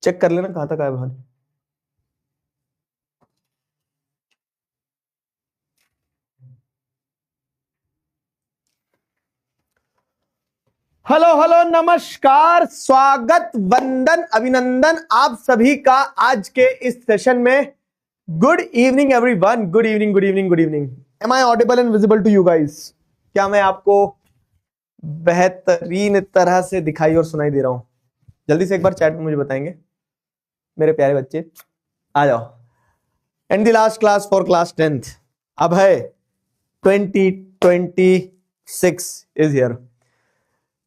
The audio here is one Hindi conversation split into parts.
चेक कर लेना कहां तक आया भाई। हेलो हेलो नमस्कार, स्वागत, वंदन, अभिनंदन आप सभी का आज के इस सेशन में। Good evening everyone, good evening good evening good evening. Am I audible and visible to you guys? क्या मैं आपको बेहतरीन तरह से दिखाई और सुनाई दे रहा हूं? जल्दी से एक बार चैट में मुझे बताएंगे मेरे प्यारे बच्चे। आ जाओ। And the last class for class 10th अब है 2026 इज हियर।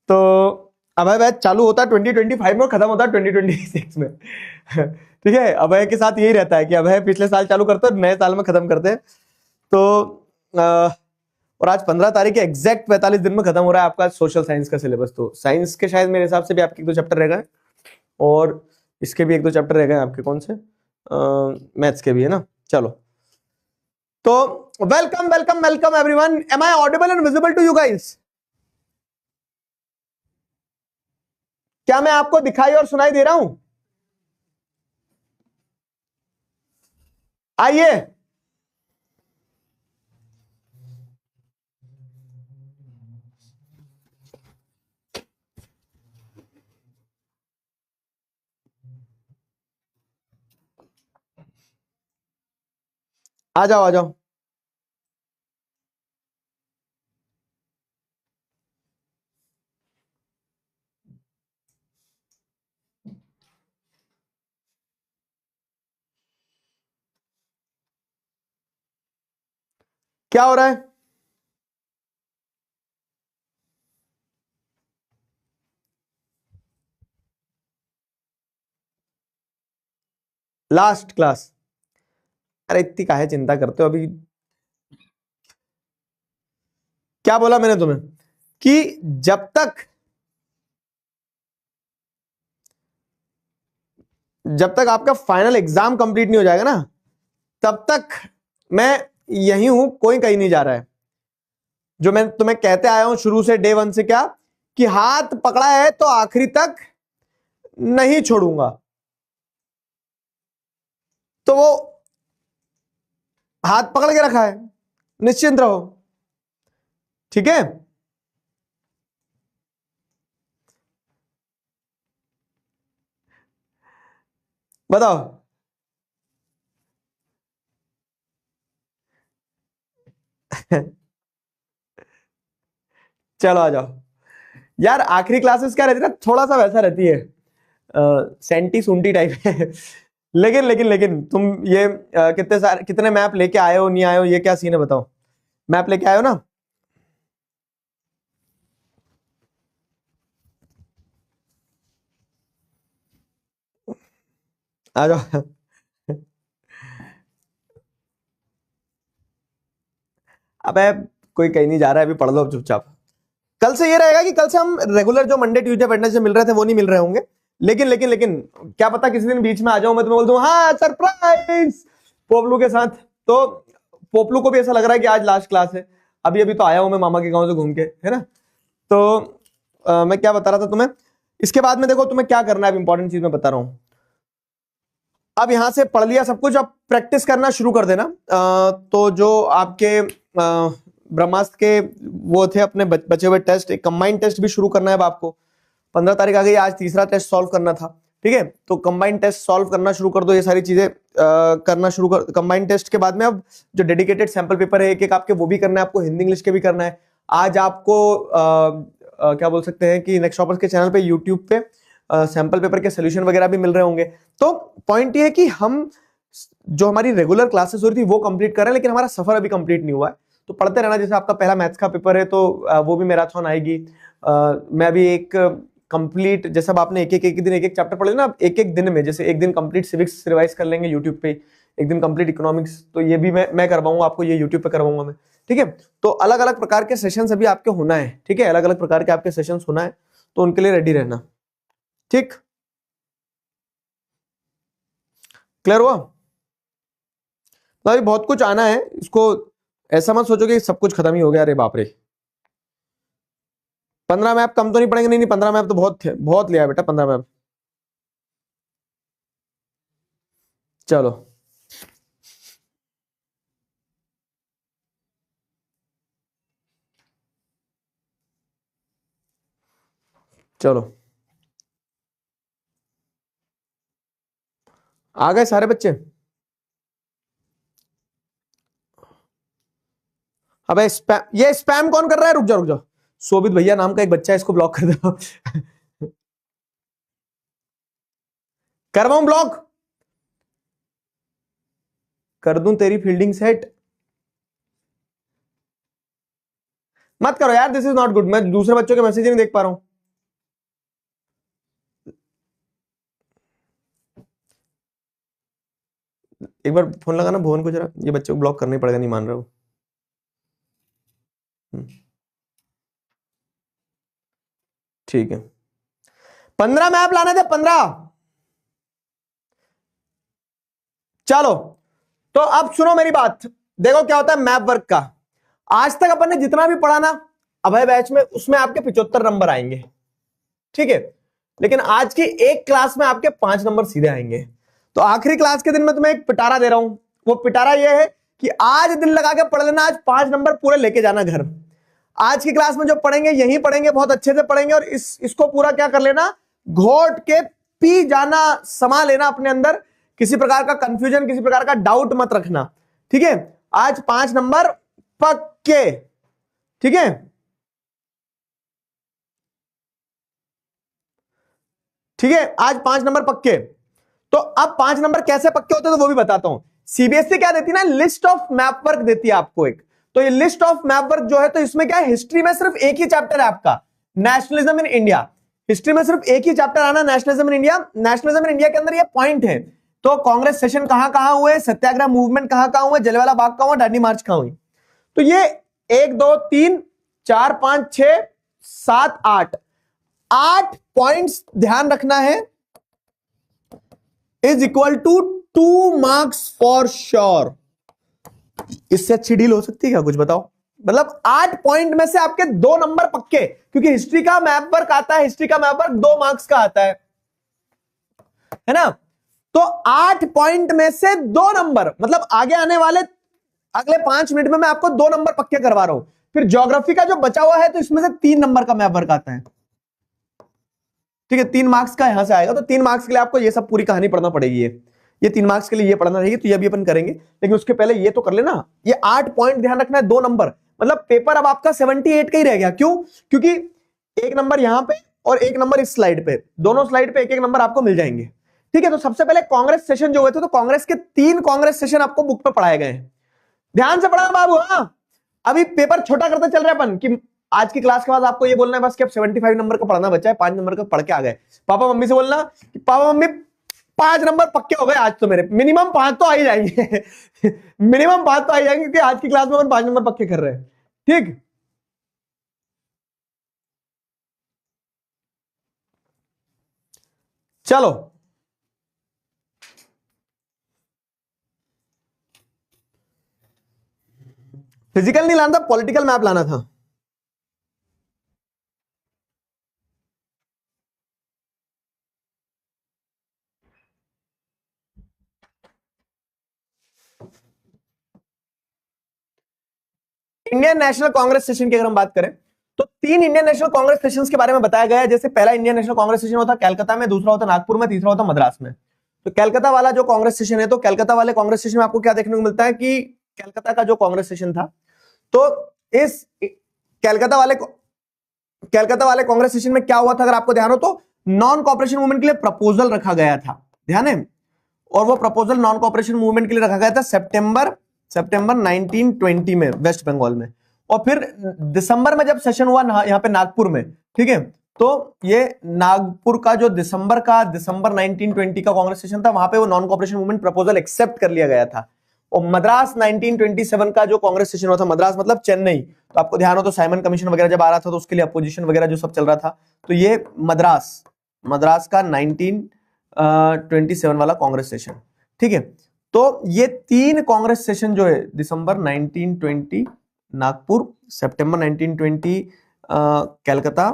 तो अभय बैच चालू होता है 2025 में और खत्म होता है 2026 में। ठीक है, अभय के साथ यही रहता है कि अभय पिछले साल चालू करते हैं, नए साल में खत्म करते हैं। तो और आज 15 तारीख के एग्जैक्ट 45 दिन में खत्म हो रहा है आपका सोशल साइंस का सिलेबस। तो साइंस के शायद मेरे हिसाब से भी आपके 1-2 चैप्टर रह गए और इसके भी 1-2 चैप्टर रह गए आपके। कौन से? मैथ्स के भी है ना। चलो, तो welcome welcome welcome everyone. Am I audible and visible to you guys? क्या मैं आपको दिखाई और सुनाई दे रहा हूं? आइए, आ जाओ आ जाओ। क्या हो रहा है? Last class? अरे इतनी काहे चिंता करते हो? अभी क्या बोला मैंने तुम्हें कि जब तक आपका फाइनल एग्जाम कंप्लीट नहीं हो जाएगा ना, तब तक मैं यही हूं, कोई कहीं नहीं जा रहा है। जो मैं तुम्हें कहते आया हूं शुरू से, डे 1 से, क्या कि हाथ पकड़ा है तो आखिरी तक नहीं छोड़ूंगा। तो वो हाथ पकड़ के रखा है, निश्चिंत रहो। ठीक है? बताओ। चलो आ जाओ यार। आखिरी क्लासेस क्या रहती है ना, थोड़ा सा वैसा रहती है, सेंटी सुंटी टाइप है। लेकिन तुम ये कितने मैप लेके आए हो, नहीं आए हो, ये क्या सीन है बताओ? मैप लेके आए हो ना? आ जाओ। अबे कोई कहीं नहीं जा रहा है, अभी पढ़ लो अब चुपचाप। कल से ये रहेगा कि कल से हम रेगुलर जो मंडे ट्यूसडे वेडनेसडे मिल रहे थे वो नहीं मिल रहे होंगे। लेकिन क्या पता किसी दिन बीच में आ जाऊं मैं, तुम्हें बोल दूं हाँ सरप्राइज पोपलू के साथ। तो पोपलू को भी ऐसा लग रहा है कि आज लास्ट क्लास है। अभी अभी तो आया हूं मैं मामा के गांव से घूम के, है ना। तो मैं क्या बता रहा था तुम्हें, इसके बाद में देखो तुम्हें क्या करना है। अब इंपॉर्टेंट चीज मैं बता रहा हूं। अब यहां से पढ़ लिया सब कुछ, अब प्रैक्टिस करना शुरू कर देना। तो जो आपके ब्रह्मास्त्र के वो थे अपने बचे हुए टेस्ट, एक कंबाइंड टेस्ट भी शुरू करना है अब आपको। 15 तारीख आ गई, आज तीसरा टेस्ट सॉल्व करना था। ठीक है, तो कंबाइंड टेस्ट सॉल्व करना शुरू कर दो। ये सारी चीजें करना शुरू कर। कंबाइंड टेस्ट के बाद में अब जो डेडिकेटेड सैंपल पेपर है एक एक आपके, वो भी करना है आपको। हिंदी इंग्लिश के भी करना है। आज आपको क्या बोल सकते हैं कि नेक्स्ट टॉपर्स के चैनल पे, यूट्यूब पे सैंपल पेपर के सोल्यूशन वगैरह भी मिल रहे होंगे। तो पॉइंट ये है कि हम जो हमारी रेगुलर क्लासेस हो रही थी वो कंप्लीट कर रहे हैं, लेकिन हमारा सफर अभी कंप्लीट नहीं हुआ है। तो पढ़ते रहना। जैसे आपका पहला मैथ्स का पेपर है तो वो भी मैराथन आएगी। मैं भी एक कंप्लीट, जैसे अब आपने एक दिन एक चैप्टर पढ़ लेना, एक एक दिन में, जैसे एक दिन कंप्लीट सिविक्स रिवाइज कर लेंगे यूट्यूब पे, एक दिन कंप्लीट इकोनॉमिक्स, तो ये भी मैं करवाऊंगा आपको, ये यूट्यूब पे करवाऊंगा मैं। ठीक है, तो अलग अलग प्रकार के सेशंस अभी आपके होना है। ठीक है, अलग अलग प्रकार के आपके सेशंस होना है, तो उनके लिए रेडी रहना। ठीक, क्लियर हुआ? तो अभी बहुत कुछ आना है, इसको ऐसा मत सोचो कि सब कुछ खत्म ही हो गया। अरे बाप रे, 15 मैप कम तो नहीं पड़ेंगे? नहीं 15 मैप तो बहुत थे, बहुत लिया है बेटा 15 मैप। चलो चलो आ गए सारे बच्चे। अबे स्पैम, ये स्पैम कौन कर रहा है? रुक जा रुक जा। शोभित भैया नाम का एक बच्चा है, इसको ब्लॉक कर दो। करवाऊं ब्लॉक? कर दूं तेरी फील्डिंग सेट? मत करो यार, दिस इज नॉट गुड। मैं दूसरे बच्चों के मैसेज नहीं देख पा रहा हूं। एक बार फोन लगाना भुवन को जरा, ये बच्चे को ब्लॉक करना ही पड़ेगा, नहीं मान रहा हूं। ठीक है, 15 मैप लाने थे, 15। चलो तो अब सुनो मेरी बात। देखो क्या होता है मैप वर्क का। आज तक अपन ने जितना भी पढ़ा ना अभय बैच में, उसमें आपके 75 नंबर आएंगे, ठीक है। लेकिन आज की एक क्लास में आपके 5 नंबर सीधे आएंगे। तो आखिरी क्लास के दिन में तुम्हें एक पिटारा दे रहा हूं। वो पिटारा ये है कि आज दिन लगा के पढ़ लेना, आज 5 नंबर पूरे लेके जाना घर। आज की क्लास में जो पढ़ेंगे यही पढ़ेंगे, बहुत अच्छे से पढ़ेंगे, और इसको पूरा क्या कर लेना, घोट के पी जाना, समा लेना अपने अंदर। किसी प्रकार का कंफ्यूजन, किसी प्रकार का डाउट मत रखना, ठीक है। आज 5 नंबर पक्के, ठीक है। ठीक है, आज 5 नंबर पक्के। तो अब 5 नंबर कैसे पक्के होते हैं तो वो भी बताता हूं। सीबीएसई क्या देती है ना, लिस्ट ऑफ मैप वर्क देती है आपको एक। तो ये लिस्ट ऑफ मैप वर्क जो है, तो इसमें क्या है, हिस्ट्री में सिर्फ एक ही चैप्टर है आपका, नेशनलिज्म इन इंडिया। हिस्ट्री में सिर्फ एक ही चैप्टर आना, nationalism in India. Nationalism in India के अंदर ये पॉइंट है। तो कांग्रेस सेशन कहां कहां हुए, सत्याग्रह मूवमेंट कहां कहां हुए, जलियांवाला बाग कहां हुआ, दांडी मार्च कहां हुई। तो ये 1 2 3 4 5 6 7 8 8 पॉइंट्स ध्यान रखना है, is equal to 2 marks for sure. इससे अच्छी डील हो सकती है क्या, कुछ बताओ। मतलब 8 पॉइंट में से आपके 2 नंबर पक्के, क्योंकि हिस्ट्री का मैप वर्क आता है, हिस्ट्री का मैप वर्क 2 मार्क्स का आता है ना। तो 8 पॉइंट में से 2 नंबर, मतलब आगे आने वाले अगले 5 मिनट में मैं आपको 2 नंबर पक्के करवा रहा हूं। फिर ज्योग्राफी का जो बचा हुआ है, तो इसमें से 3 नंबर का मैप वर्क आता है, ठीक है। 3 मार्क्स का यहां से आएगा। तो 3 मार्क्स के लिए आपको ये सब पूरी कहानी पढ़ना पड़ेगी। ये 3 मार्क्स के लिए ये पढ़ना रहेगी, तो ये भी अपन करेंगे, लेकिन उसके पहले ये तो कर लेना। ये 8 पॉइंट ध्यान रखना है, 2 नंबर, मतलब पेपर अब आपका 78 का ही रह गया। क्यों? क्योंकि 1 नंबर यहां पे और 1 नंबर इस स्लाइड पे, दोनों स्लाइड पे 1-1 नंबर आपको मिल जाएंगे, ठीक है। तो सबसे पहले कांग्रेस सेशन जो हुए थे, तो कांग्रेस के 3 कांग्रेस सेशन आपको बुक पे पढ़ाए गए हैं। ध्यान से पढ़ा बाबू। हाँ, अभी पेपर छोटा करते चल रहे अपन कि आज की क्लास के बाद आपको ये बोलना है बस कि अब 75 नंबर का पढ़ना बचा है, 5 नंबर का पढ़ के आ गए। पापा मम्मी से बोलना कि पापा मम्मी 5 नंबर पक्के हो गए आज, तो मेरे मिनिमम 5 तो आ ही जाएंगे। मिनिमम 5 तो आ ही जाएंगे, क्योंकि आज की क्लास में अपन 5 नंबर पक्के कर रहे हैं, ठीक। चलो फिजिकल नहीं लाना था, पॉलिटिकल मैप लाना था। इंडियन नेशनल कांग्रेस सेशन की अगर हम बात करें, तो 3 इंडियन नेशनल कांग्रेस सेशंस के बारे में बताया गया है। जैसे पहला इंडियन नेशनल कांग्रेस सेशन होता कलकत्ता में, दूसरा होता नागपुर में, तीसरा होता मद्रास में। तो कलकत्ता वाला जो कांग्रेस सेशन है, तो कलकत्ता वाले कांग्रेस सेशन में आपको क्या देखने को मिलता है कि कलकत्ता का जो कांग्रेस सेशन था, तो इस कलकत्ता वाले कांग्रेस सेशन में क्या हुआ था, अगर आपको ध्यान हो तो नॉन कॉपरेशन मूवमेंट के लिए प्रपोजल रखा गया था, ध्यान है। और वो प्रपोजल नॉन कॉपरेशन मूवमेंट के लिए रखा गया था सितंबर 1920 में वेस्ट बंगाल में। और फिर दिसंबर में जब सेशन हुआ यहाँ पे नागपुर में, ठीक है। तो ये नागपुर का जो दिसंबर 1920 का कांग्रेस सेशन था, वहां पे वो non cooperation movement proposal accept कर लिया गया था। और मद्रास 1927 का जो कांग्रेस सेशन हुआ था, मद्रास मतलब चेन्नई, तो आपको ध्यान हो तो साइमन कमीशन वगैरह जब आ रहा था, तो उसके लिए अपोजिशन वगैरह जो सब चल रहा था, तो ये मद्रास का 1927 वाला कांग्रेस सेशन, ठीक है। तो ये 3 कांग्रेस सेशन जो है, दिसंबर 1920 नागपुर, सितंबर 1920 कलकत्ता,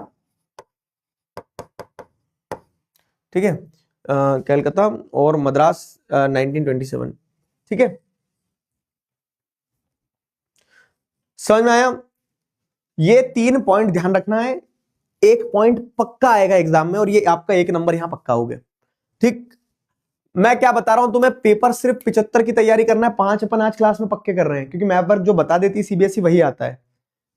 ठीक है। कलकत्ता और मद्रास 1927। ठीक है, समझ में आया? ये 3 पॉइंट ध्यान रखना है, 1 पॉइंट पक्का आएगा एग्जाम में और ये आपका 1 नंबर यहां पक्का हो गया। ठीक, मैं क्या बता रहा हूं तुम्हें, पेपर सिर्फ 75 की तैयारी करना है, 5 अपन आज क्लास में पक्के कर रहे हैं क्योंकि मैथ वर्क जो बता देती है सीबीएसई वही आता है।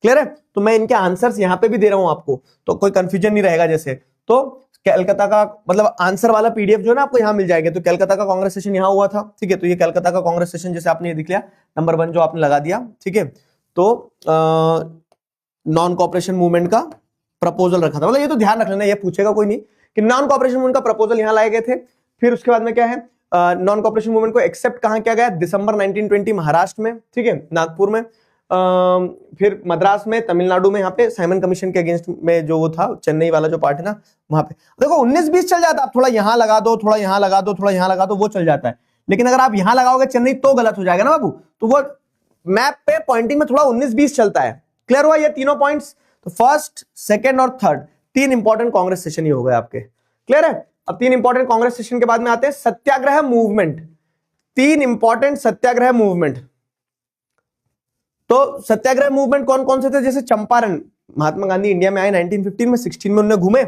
क्लियर है? तो मैं इनके आंसर्स यहां पे भी दे रहा हूं आपको, तो कोई कंफ्यूजन नहीं रहेगा। जैसे तो कलकत्ता का मतलब आंसर वाला पीडीएफ जो है ना आपको यहां मिल जाएगा। तो कलकत्ता का कांग्रेस सेशन यहां हुआ था, ठीक है, तो ये कलकत्ता का कांग्रेस सेशन जैसे आपने ये दिख लिया, नंबर 1 जो आपने लगा दिया, ठीक है। तो नॉन कॉपरेशन मूवमेंट का प्रपोजल रखा था, मतलब ये तो ध्यान रख लेना, ये पूछेगा कोई नहीं कि नॉन कॉपरेशन मूवमेंट का प्रपोजल यहां लाए गए थे। फिर उसके बाद में क्या है, नॉन कॉपरेशन मूवमेंट को एक्सेप्ट कहां किया गया, दिसंबर 1920 महाराष्ट्र में, ठीक है, नागपुर में, फिर मद्रास में, तमिलनाडु में, यहाँ पे साइमन कमीशन के अगेंस्ट में जो वो था, चेन्नई वाला जो पार्ट है ना वहां पे। देखो 19-20 चल जाता है, आप थोड़ा यहां लगा दो, थोड़ा यहां लगा दो, थोड़ा यहां लगा दो, वो चल जाता है। लेकिन अगर आप यहां लगाओगे चेन्नई तो गलत हो जाएगा ना बाबू, तो वो मैप पे पॉइंटिंग में थोड़ा 19-20 चलता है। क्लियर हुआ ये तीनों पॉइंट्स? तो फर्स्ट, सेकंड और थर्ड 3 इंपॉर्टेंट कांग्रेस सेशन ही हो गए आपके। क्लियर है? अब 3 इंपॉर्टेंट कांग्रेस सेशन के बाद में आते हैं सत्याग्रह मूवमेंट। 3 इंपॉर्टेंट सत्याग्रह मूवमेंट। तो सत्याग्रह मूवमेंट कौन कौन से थे? जैसे चंपारण, महात्मा गांधी इंडिया में आए 1915 में, 16 में उन्होंने घूमे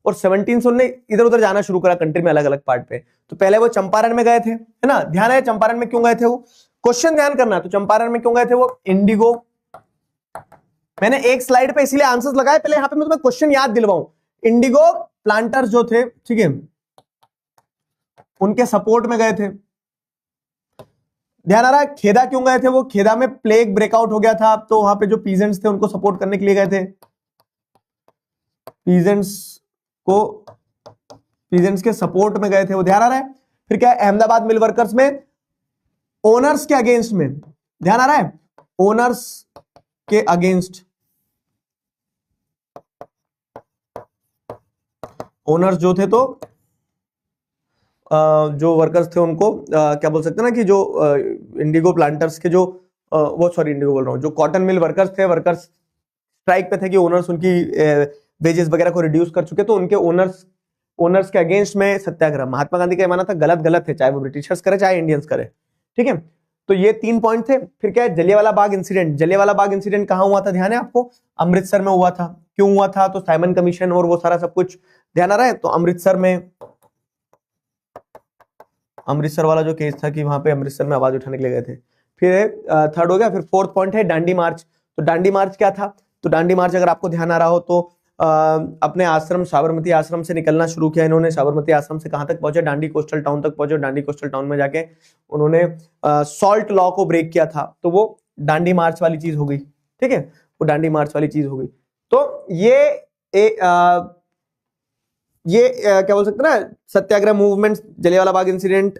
और 17 से उन्होंने इधर उधर जाना शुरू करा कंट्री में अलग अलग पार्ट पे। तो पहले वो चंपारण में गए थे, है ना, ध्यान है चंपारण में क्यों गए थे वो, क्वेश्चन ध्यान करना। तो चंपारण में क्यों गए थे वो, इंडिगो, मैंने एक स्लाइड पे इसीलिए आंसर्स लगाए, पहले यहां पे मैं तुम्हें क्वेश्चन याद दिलवाऊं। इंडिगो प्लांटर्स जो थे, ठीक है, उनके सपोर्ट में गए थे। ध्यान आ रहा है? खेदा क्यों गए थे वो, खेदा में प्लेग ब्रेकआउट हो गया था, तो वहां पे जो पीजेंट्स थे उनको सपोर्ट करने के लिए गए थे। पीजेंट्स के सपोर्ट में गए थे वो, ध्यान आ रहा है? फिर क्या, अहमदाबाद मिल वर्कर्स में ओनर्स के अगेंस्ट में, ध्यान आ रहा है, ओनर्स के अगेंस्ट, ओनर्स जो थे तो जो वर्कर्स थे उनको क्या बोल सकते हैं ना कि जो इंडिगो प्लांटर्स के जो वो, सॉरी इंडिगो बोल रहा हूँ, जो कॉटन मिल वर्कर्स थे, वर्कर्स स्ट्राइक पे थे कि ओनर्स उनकी वेजेस वगैरह को रिड्यूस कर चुके, तो उनके ओनर्स के अगेंस्ट में सत्याग्रह। महात्मा गांधी का माना था गलत गलत है, चाहे वो ब्रिटिशर्स करे चाहे इंडियंस करे, ठीक है। तो ये 3 पॉइंट थे। फिर क्या है, जलियांवाला बाग इंसिडेंट। जलियांवाला बाग इंसिडेंट कहां हुआ था, ध्यान है आपको? अमृतसर में हुआ था। क्यों हुआ था, तो साइमन कमीशन और वो सारा सब कुछ ध्यान आ रहा है। तो अमृतसर में, अमृतसर वाला जो केस था कि वहां पे अमृतसर में आवाज उठाने के लिए गए थे। फिर थर्ड हो गया। फिर 4th पॉइंट है दांडी मार्च। तो दांडी मार्च क्या था, तो दांडी मार्च अगर आपको ध्यान आ रहा हो तो अपने आश्रम साबरमती आश्रम से निकलना शुरू किया इन्होंने। साबरमती आश्रम से कहां तक पहुंचे, दांडी कोस्टल टाउन तक पहुंचे। दांडी कोस्टल टाउन में जाके उन्होंने सॉल्ट लॉ को ब्रेक किया था, तो वो दांडी मार्च वाली चीज हो गई, ठीक है, वो दांडी मार्च वाली चीज हो गई। तो ये क्या बोल सकते हैं ना, सत्याग्रह मूवमेंट, जलियांवाला बाग इंसिडेंट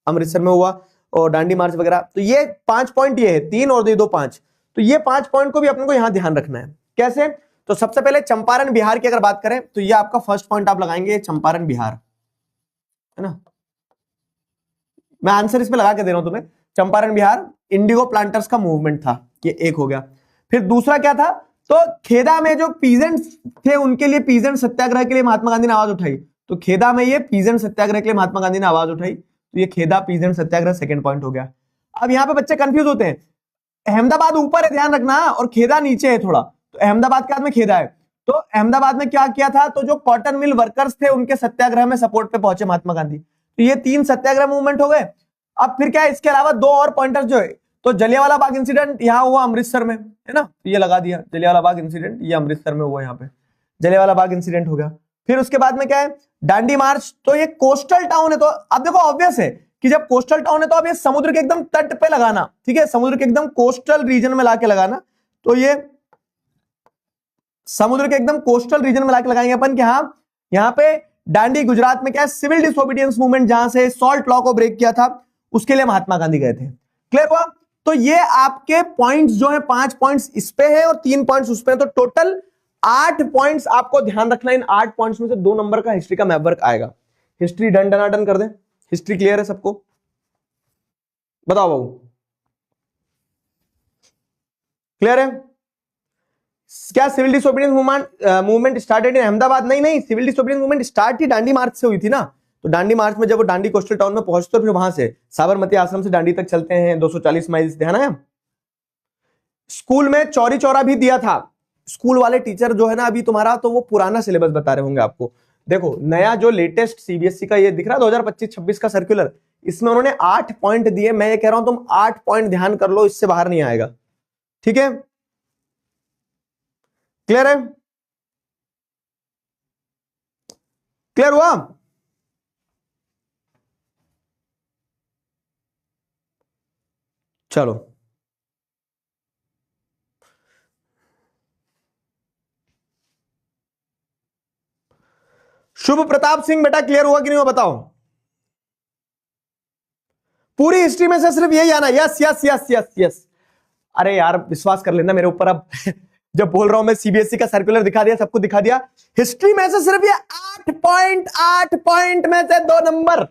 अमृतसर में हुआ और दांडी मार्च वगैरह। तो ये 5 पॉइंट ये है, 3 और 2 5। तो ये 5 पॉइंट को भी अपने को यहां ध्यान रखना है। कैसे, तो सबसे पहले चंपारण बिहार की अगर बात करें तो ये आपका फर्स्ट पॉइंट आप लगाएंगे, चंपारण बिहार, है ना। मैं आंसर इसमें लगा के दे रहा हूं तुम्हें, चंपारण बिहार इंडिगो प्लांटर्स का मूवमेंट था, ये एक हो गया। फिर दूसरा क्या था, तो खेदा में जो पीजेंट्स थे उनके लिए पीजेंट सत्याग्रह के लिए महात्मा गांधी ने आवाज उठाई। तो खेदा में ये पीजेंट सत्याग्रह के लिए महात्मा गांधी ने आवाज उठाई, तो ये खेदा पीजेंट सत्याग्रह सेकंड पॉइंट हो गया। अब यहां पे बच्चे कंफ्यूज होते हैं, अहमदाबाद ऊपर है ध्यान रखना और खेदा नीचे है थोड़ा, तो अहमदाबाद के बाद में खेदा है। तो अहमदाबाद में क्या किया था, तो जो कॉटन मिल वर्कर्स थे उनके सत्याग्रह में सपोर्ट पे पहुंचे महात्मा गांधी। तो ये 3 सत्याग्रह मूवमेंट हो गए। अब फिर क्या है, इसके अलावा 2 और पॉइंटर्स जो है, तो जलियांवाला बाग इंसिडेंट यहां हुआ अमृतसर में, है ना, ये लगा दिया जलियांवाला बाग इंसिडेंट, ये अमृतसर में हुआ, यहाँ पे जलियांवाला बाग इंसिडेंट हो गया। फिर उसके बाद में क्या है, दांडी मार्च। तो ये कोस्टल टाउन है, तो अब देखो ऑब्वियस है कि जब कोस्टल टाउन है तो अब ये समुद्र के एकदम तट पे लगाना, ठीक है, समुद्र के एकदम कोस्टल रीजन में लाके लगाना। तो ये समुद्र के एकदम कोस्टल रीजन में लाके लगाएंगे अपन कि हाँ, यहाँ पे दांडी गुजरात में क्या है, सिविल डिसोबीडियंस मूवमेंट जहां से सॉल्ट लॉ को ब्रेक किया था उसके लिए महात्मा गांधी गए थे। क्लियर हुआ? तो ये आपके पॉइंट्स जो है 5 पॉइंट्स इस पे है और 3 पॉइंट्स उस पे है, तो टोटल 8 पॉइंट्स आपको ध्यान रखना। इन 8 पॉइंट्स में से 2 नंबर का हिस्ट्री का मैप वर्क आएगा। हिस्ट्री डन डनाडन कर दें, हिस्ट्री क्लियर है सबको? बताओ बाबू, क्लियर है? क्या civil disobedience movement started in Ahmedabad? नहीं, सिविल डिसोबीडियंस मूवमेंट स्टार्ट ही दांडी मार्च से हुई थी ना। तो दांडी मार्च में जब वो दांडी कोस्टल टाउन में पहुंचते, फिर वहां से साबरमती आश्रम से दांडी तक चलते हैं 240 माइल्स, ध्यान है। स्कूल में चौरी चौरा भी दिया था। स्कूल वाले टीचर जो है ना अभी तुम्हारा, तो वो पुराना सिलेबस बता रहे होंगे आपको। देखो नया जो लेटेस्ट सीबीएसई का ये दिख रहा है 2025-26 का सर्कुलर, इसमें उन्होंने 8 पॉइंट दिए। मैं ये कह रहा हूं तुम 8 पॉइंट ध्यान कर लो, इससे बाहर नहीं आएगा। ठीक है, क्लियर है? क्लियर हुआ? चलो शुभ प्रताप सिंह बेटा क्लियर हुआ कि नहीं हुआ बताओ? पूरी हिस्ट्री में से सिर्फ यही आना। Yes yes yes yes yes. अरे यार विश्वास कर लेना मेरे ऊपर। अब जब बोल रहा हूं मैं सीबीएसई का सर्कुलर दिखा दिया, सबको दिखा दिया। हिस्ट्री में से सिर्फ ये 8 पॉइंट में से 2 नंबर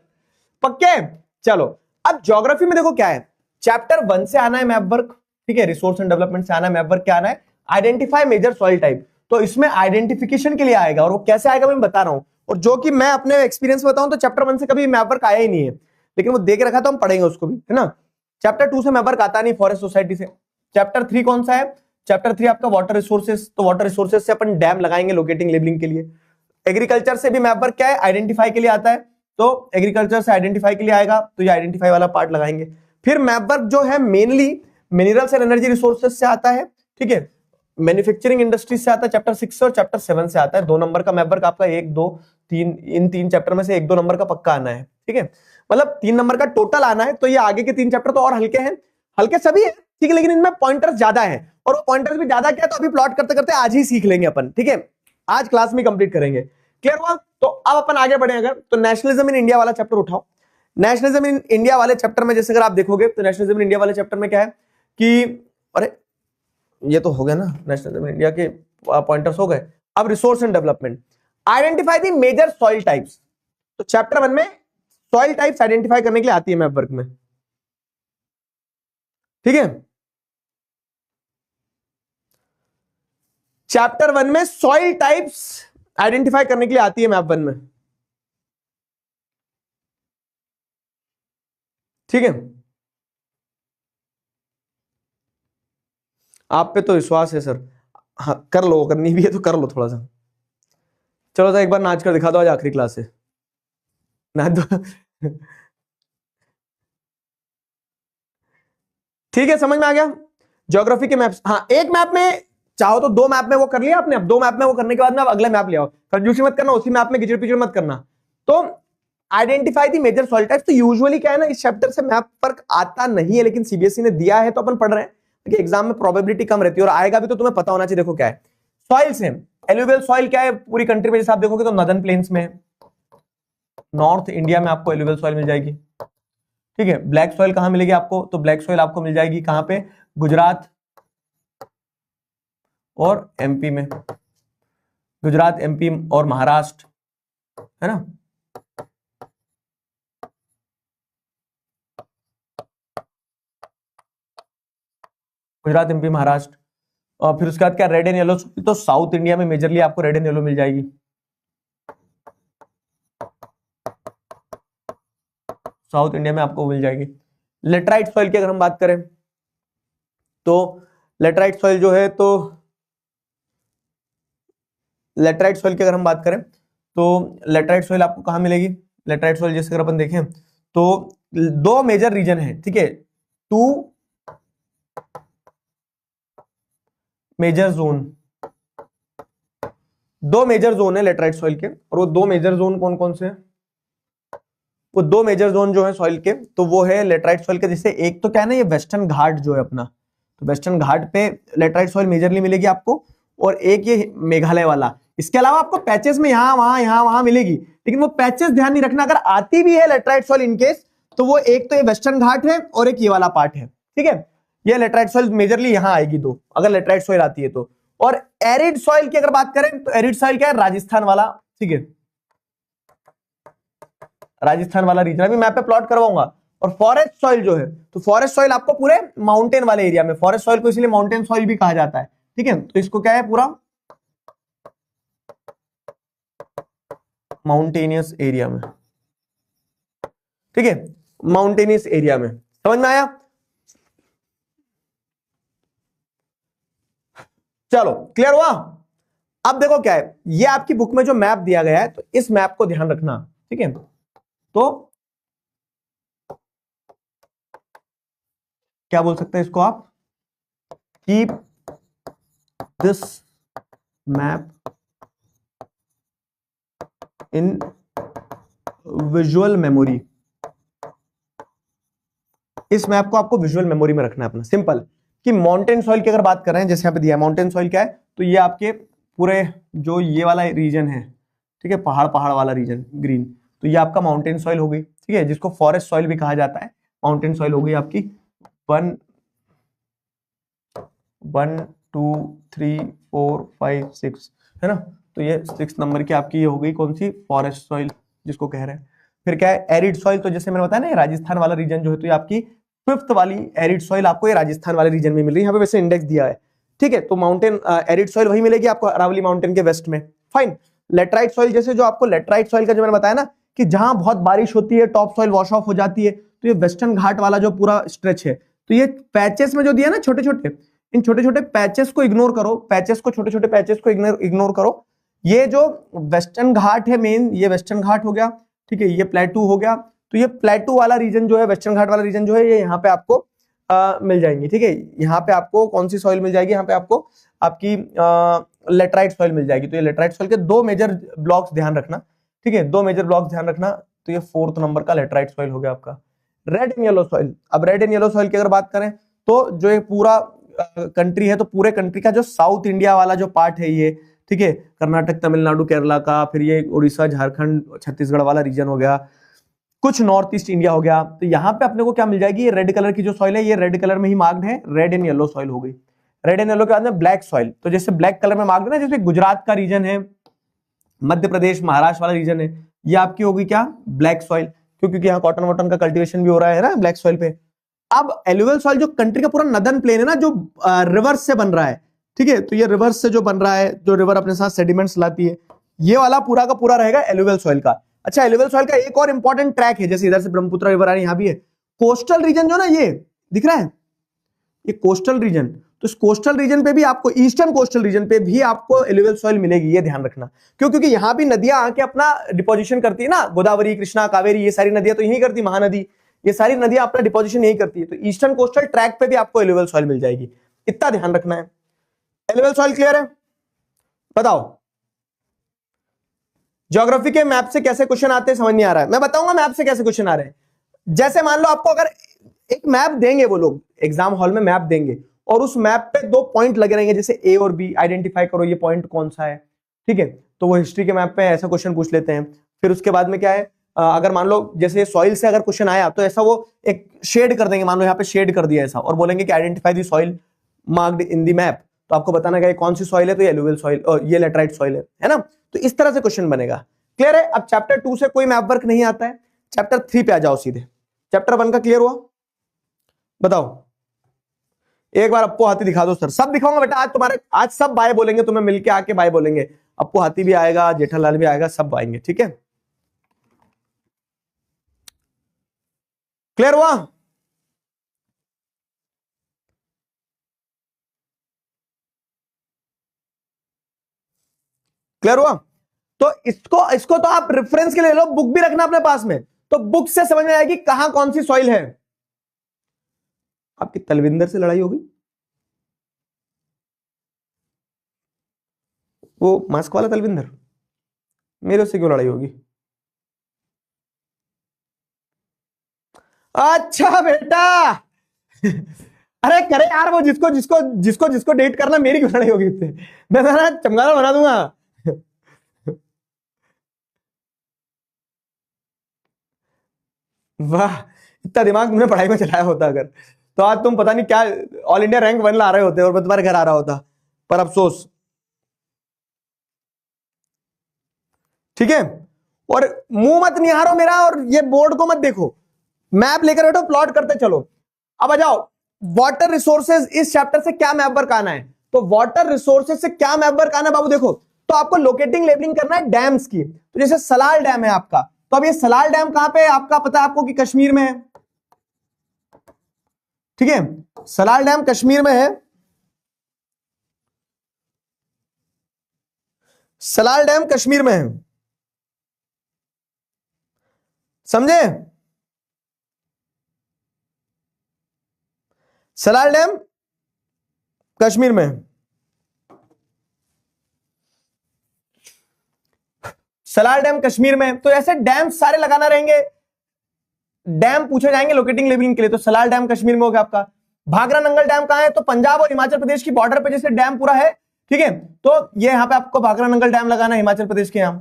पक्के। चलो अब ज्योग्राफी में देखो क्या है, चैप्टर 1 से आना है मैप वर्क, ठीक है, रिसोर्स एंड डेवलपमेंट से आना है मैप वर्क, क्या आना है, आइडेंटिफाई मेजर सॉइल टाइप। तो इसमें आइडेंटिफिकेशन के लिए आएगा, और वो कैसे आएगा मैं बता रहा हूं। और जो कि मैं अपने एक्सपीरियंस में बताऊं तो चैप्टर 1 से कभी मैप वर्क आया ही नहीं है, लेकिन वो देख रखा तो हम पढ़ेंगे उसको भी, है ना। चैप्टर 2 से मैप वर्क आता नहीं, फॉरेस्ट सोसाइटी से। चैप्टर 3 कौन सा है? चैप्टर 3 आपका वाटर रिसोर्सेज। तो वाटर रिसोर्सेज से अपन डैम लगाएंगे लोकेटिंग लेबलिंग के लिए। एग्रीकल्चर से भी मैप वर्क क्या है, आइडेंटिफाई के लिए आता है। तो एग्रीकल्चर से आइडेंटिफाई के लिए आएगा, तो ये आइडेंटिफाई वाला पार्ट लगाएंगे। फिर मैप वर्क जो है mainly minerals and energy resources से आता है, ठीक है, मैन्युफैक्चरिंग इंडस्ट्री से आता है चैप्टर 6 और चैप्टर 7 से आता है। 2 नंबर का मैप वर्क आपका 1, 2, 3, इन 3 चैप्टर में से 1, 2 नंबर का पक्का आना है, ठीक है, मतलब 3 नंबर का टोटल आना है। तो ये आगे के 3 चैप्टर तो और हल्के हैं, हल्के सभी है, ठीक है, लेकिन इनमें पॉइंटर्स ज्यादा है। और वो पॉइंटर्स भी ज्यादा क्या है, तो अभी प्लॉट करते करते आज ही सीख लेंगे अपन, ठीक है, आज क्लास में कंप्लीट करेंगे। क्लियर हुआ? तो अब अपन आगे बढ़े। अगर तो नेशनलिज्म इन इंडिया वाला चैप्टर उठाओ। नेशनलिज्म इन इंडिया वाले चैप्टर में जैसे अगर आप देखोगे तो नेशनलिज्म इन इंडिया वाले चैप्टर में क्या है कि, अरे ये तो हो गया ना, नेशनलिज्म इन इंडिया के पॉइंटर्स हो गए। अब resource and development, identify the major soil types. तो चैप्टर 1 में सॉइल टाइप्स आइडेंटिफाई करने के लिए आती है मैप वर्क में, ठीक है। चैप्टर 1 में सॉइल टाइप्स आइडेंटिफाई करने के लिए आती है मैप 1 में, ठीक है। आप पे तो विश्वास है सर। हाँ कर लो, करनी भी है तो कर लो थोड़ा सा। चलो सर एक बार नाच कर दिखा दो, आज आखिरी क्लास है, नाच दो। ठीक है, समझ में आ गया। ज्योग्राफी के मैप्स, हाँ एक मैप में चाहो तो 2 मैप में वो कर लिया आपने। अब 2 मैप में वो करने के बाद में अब अगले मैप ले आओ, कंफ्यूजन मत करना, उसी मैप में गिचड़ पिचड़ मत करना। तो identify the major soil types. तो यूजुअली क्या है ना, इस चैप्टर से मैप वर्क आता नहीं है, लेकिन सीबीएसई ने दिया है तो अपन पढ़ रहे हैं, क्योंकि एग्जाम में प्रोबेबिलिटी कम रहती है और आएगा भी तो तुम्हें पता होना चाहिए। देखो क्या है सॉइल से, एलुवियल सॉइल क्या है पूरी कंट्री में, जैसे आप देखोगे तो नॉर्दर्न प्लेन्स में, नॉर्थ इंडिया में आपको एलुवियल सॉइल मिल जाएगी, ठीक है। ब्लैक सॉइल कहां मिलेगी आपको? तो ब्लैक सॉइल आपको मिल जाएगी कहां पे? गुजरात और एमपी में, गुजरात, एमपी और महाराष्ट्र, है ना। गुजरात, एमपी, महाराष्ट्र। और फिर उसके बाद क्या, रेड एंड येलो। तो साउथ इंडिया में मेजरली आपको रेड एंड येलो मिल जाएगी, साउथ इंडिया में आपको मिल जाएगी। लेटराइट सॉइल की अगर हम बात करें तो लेटराइट सॉइल जो है, तो लेटराइट सॉइल की अगर हम बात करें तो लेटराइट सॉइल आपको कहां मिलेगी? लेटराइट सॉइल जैसे अगर अपन देखें तो 2 मेजर रीजन है, ठीक है, 2 मेजर जोन, 2 मेजर जोन है लेटराइट सॉइल के। और वो 2 मेजर जोन कौन कौन से हैं? वो 2 मेजर जोन जो है सॉइल के, तो वो है लेटराइट सॉइल के। जैसे एक तो क्या है ना, ये वेस्टर्न घाट जो है अपना, तो वेस्टर्न घाट पे लेटराइट सॉइल मेजरली मिलेगी आपको। और एक ये मेघालय वाला। इसके अलावा आपको पैचेस में यहां वहां मिलेगी, लेकिन वो पैचेस ध्यान नहीं रखना। अगर आती भी है लेटराइट सॉइल इनकेस, तो वो एक तो ये वेस्टर्न घाट है और एक ये वाला पार्ट है, ठीक है। ये लेटराइट सॉइल मेजरली यहां आएगी 2, अगर लेटराइट सॉइल आती है तो। और एरिड सॉइल की अगर बात करें तो एरिड सॉइल क्या है? राजस्थान वाला, ठीक है, राजस्थान वाला रीजन अभी मैप पे प्लॉट करवाऊंगा। और फॉरेस्ट सॉइल जो है, तो फॉरेस्ट सॉइल आपको पूरे माउंटेन वाले एरिया में, फॉरेस्ट सॉइल को इसलिए माउंटेन सॉइल भी कहा जाता है, ठीक है। तो इसको क्या है, पूरा माउंटेनियस एरिया में, ठीक है, माउंटेनियस एरिया में। समझ में आया? चलो क्लियर हुआ? अब देखो क्या है, ये आपकी बुक में जो मैप दिया गया है, तो इस मैप को ध्यान रखना, ठीक है। तो क्या बोल सकते हैं इसको आप, keep this map in visual memory. इस मैप को आपको विजुअल मेमोरी में रखना है अपना। सिंपल कि माउंटेन सॉइल की अगर बात कर रहे हैं, जैसे यहाँ पे दिया माउंटेन सॉइल क्या है, तो ये आपके पूरे जो ये वाला रीजन है, ठीक है, पहाड़ पहाड़ वाला रीजन ग्रीन, तो ये आपका माउंटेन सॉइल हो गई, ठीक है, जिसको फॉरेस्ट सॉइल भी कहा जाता है। माउंटेन सॉइल हो गई आपकी 1 1 2 3 4 5 6, है ना। तो ये 6 नंबर की आपकी ये हो गई कौन सी, फॉरेस्ट सॉइल जिसको कह रहे हैं। फिर क्या है, एरिड सॉइल, तो जैसे मैंने बताया ना, ये राजस्थान वाला रीजन जो है, तो ये आपकी 5th वाली एरिड सॉइल आपको ये राजस्थान वाले रीजन में मिल रही है। यहाँ पे वैसे इंडेक्स दिया है, ठीक है। तो माउंटेन एरिड सॉइल वही मिलेगी आपको अरावली माउंटेन के वेस्ट में। फाइन। लेटराइट सॉइल, जैसे जो आपको लेटराइट सॉइल का जो मैंने बताया ना, कि जहां बहुत बारिश होती है, टॉप सॉइल वॉश ऑफ हो जाती है, तो ये वेस्टर्न घाट वाला जो पूरा स्ट्रेच है, तो ये पैचेस में जो दिया ना छोटे छोटे, इन छोटे छोटे पैचेस को इग्नोर करो, पैचेस को, छोटे छोटे पैचेस को इग्नोर करो। ये जो वेस्टर्न घाट है मेन, ये वेस्टर्न घाट हो गया, ठीक है, ये प्लेटू हो गया। तो ये प्लेटू वाला रीजन जो है, वेस्टर्न घाट वाला रीजन जो है, ये यहाँ पे आपको मिल जाएंगी, ठीक है। यहाँ पे आपको कौन सी सॉइल मिल जाएगी, यहाँ पे आपको आपकी लेटराइट सॉइल मिल जाएगी। तो ये लेटराइट सॉइल के 2 मेजर ब्लॉक्स ध्यान रखना, ठीक है, 2 मेजर ब्लॉक्स ध्यान रखना। तो ये 4th नंबर का लेटराइट सॉइल हो गया आपका। रेड एंड येलो सॉइल, अब रेड एंड येलो सॉइल की अगर बात करें, तो जो ये पूरा कंट्री है, तो पूरे कंट्री का जो साउथ इंडिया वाला जो पार्ट है ये, ठीक है, कर्नाटक, तमिलनाडु, केरला का, फिर ये उड़ीसा, झारखंड, छत्तीसगढ़ वाला रीजन हो गया, कुछ नॉर्थ ईस्ट इंडिया हो गया। तो यहाँ पे अपने को क्या मिल जाएगी, ये रेड कलर की जो सॉइल है, ये रेड कलर में ही मार्क्ड है, रेड एंड येलो सॉइल हो गई। रेड एंड येलो के बाद में ब्लैक सॉइल, तो जैसे ब्लैक कलर में मार्क्ड है ना, जैसे गुजरात का रीजन है, मध्य प्रदेश, महाराष्ट्र वाला रीजन है, ये आपकी होगी क्या, ब्लैक सॉइल, क्योंकि यहाँ कॉटन वॉटन का कल्टीवेशन भी हो रहा है ना ब्लैक सॉइल पे। अब एलुवियल सॉइल जो कंट्री का पूरा नदर्न प्लेन है ना, जो रिवर्स से बन रहा है, ठीक है, तो ये रिवर्स से जो बन रहा है, जो रिवर अपने साथ सेडिमेंट्स लाती है, ये वाला पूरा का पूरा रहेगा एलुवियल सॉइल का। अच्छा, एलुवियल सॉइल का एक और इंपॉर्टेंट ट्रैक है, जैसे इधर से ब्रह्मपुत्र रिवर आ रही है, यहाँ भी है कोस्टल रीजन जो ना, ये दिख रहा है, ये कोस्टल रीजन। तो इस कोस्टल रीजन पे भी आपको, ईस्टर्न कोस्टल रीजन पे भी आपको एलुवियल सॉइल मिलेगी, ये ध्यान रखना। क्यों? क्योंकि यहां भी नदियां आके अपना डिपोजिशन करती है ना, गोदावरी, कृष्णा, कावेरी, ये सारी नदियां तो यही करती, महानदी, ये सारी नदियां अपना डिपोजिशन यही करती है। तो ईस्टर्न कोस्टल ट्रैक पे भी आपको एलुवियल सॉइल मिल जाएगी, इतना ध्यान रखना है। एलुवियल सॉइल क्लियर है? बताओ ज्योग्राफी के मैप से कैसे क्वेश्चन आते हैं, समझ नहीं आ रहा है? मैं बताऊंगा मैप से कैसे क्वेश्चन आ रहे हैं। जैसे मान लो आपको अगर एक मैप देंगे, वो लोग एग्जाम हॉल में मैप देंगे, और उस मैप पे 2 पॉइंट लगे रहेंगे, जैसे ए और बी, आइडेंटिफाई करो ये पॉइंट कौन सा है, ठीक है। तो वो हिस्ट्री के मैप पे ऐसा क्वेश्चन पूछ लेते हैं। फिर उसके बाद में क्या है, अगर मान लो जैसे सॉइल से अगर क्वेश्चन आया, तो ऐसा वो एक शेड कर देंगे, मान लो यहाँ पे शेड कर दिया ऐसा, और बोलेंगे कि identify the soil marked in the map. तो आपको बताना है कौन सी सॉइल है, तो ये एलुवियल सॉइल और ये लेटराइट सॉइल है ना। तो इस तरह से क्वेश्चन बनेगा। क्लियर है? अब चैप्टर 2 से कोई मैप वर्क नहीं आता है, चैप्टर 3 पे आ जाओ सीधे। चैप्टर 1 का क्लियर हुआ? बताओ एक बार अप्पू हाथी दिखा दो सर। सब दिखाऊंगा बेटा आज, तुम्हारे आज सब बाय बोलेंगे, तुम्हें मिलके आके बाय बोलेंगे। अप्पू हाथी भी आएगा, जेठालाल भी आएगा, सब आएंगे, ठीक है। क्लियर हुआ? क्लियर हुआ? तो इसको इसको तो आप रेफरेंस के लिए लो, बुक भी रखना अपने पास में, तो बुक से समझ में आएगी कहां कौन सी सॉइल है। आपकी तलविंदर से लड़ाई होगी, वो मास्क वाला तलविंदर, मेरे से क्यों लड़ाई होगी? अच्छा बेटा अरे करे यार, वो जिसको जिसको जिसको जिसको डेट करना, मेरी क्यों लड़ाई होगी इससे? मैं ना चमगादड़ बना दूंगा वाह, इतना दिमाग तुमने पढ़ाई में चलाया होता अगर, तो आज तुम पता नहीं क्या ऑल इंडिया रैंक 1 ला रहे होते और मैं तुम्हारे घर आ रहा होता, पर अफसोस। ठीक है, और मुंह मत निहारो मेरा, और ये बोर्ड को मत देखो, मैप लेकर बैठो, प्लॉट करते चलो। अब आ जाओ, वाटर रिसोर्सेज, इस चैप्टर से क्या मैप वर्क आना है? तो वाटर रिसोर्सेज से क्या मैप वर्क आना है बाबू? देखो, तो आपको लोकेटिंग लेबलिंग करना है डैम्स की। तो जैसे सलाल डैम है आपका, तो अब ये सलाल डैम कहां पे आपका पता है आपको कि कश्मीर में है, ठीक है, सलाल डैम कश्मीर में है, सलाल डैम कश्मीर में है, समझे, सलाल डैम कश्मीर में है। सलाल डैम कश्मीर में, तो ऐसे डैम सारे लगाना रहेंगे, डैम पूछे जाएंगे लोकेटिंग लेवलिंग के लिए। तो सलाल डैम कश्मीर में हो गया आपका। भाखरा नंगल डैम कहां है, तो पंजाब और हिमाचल प्रदेश की बॉर्डर पे जैसे डैम पूरा है, ठीक है, तो ये यहां पे आपको भाखरा नंगल डैम लगाना है हिमाचल प्रदेश के यहां।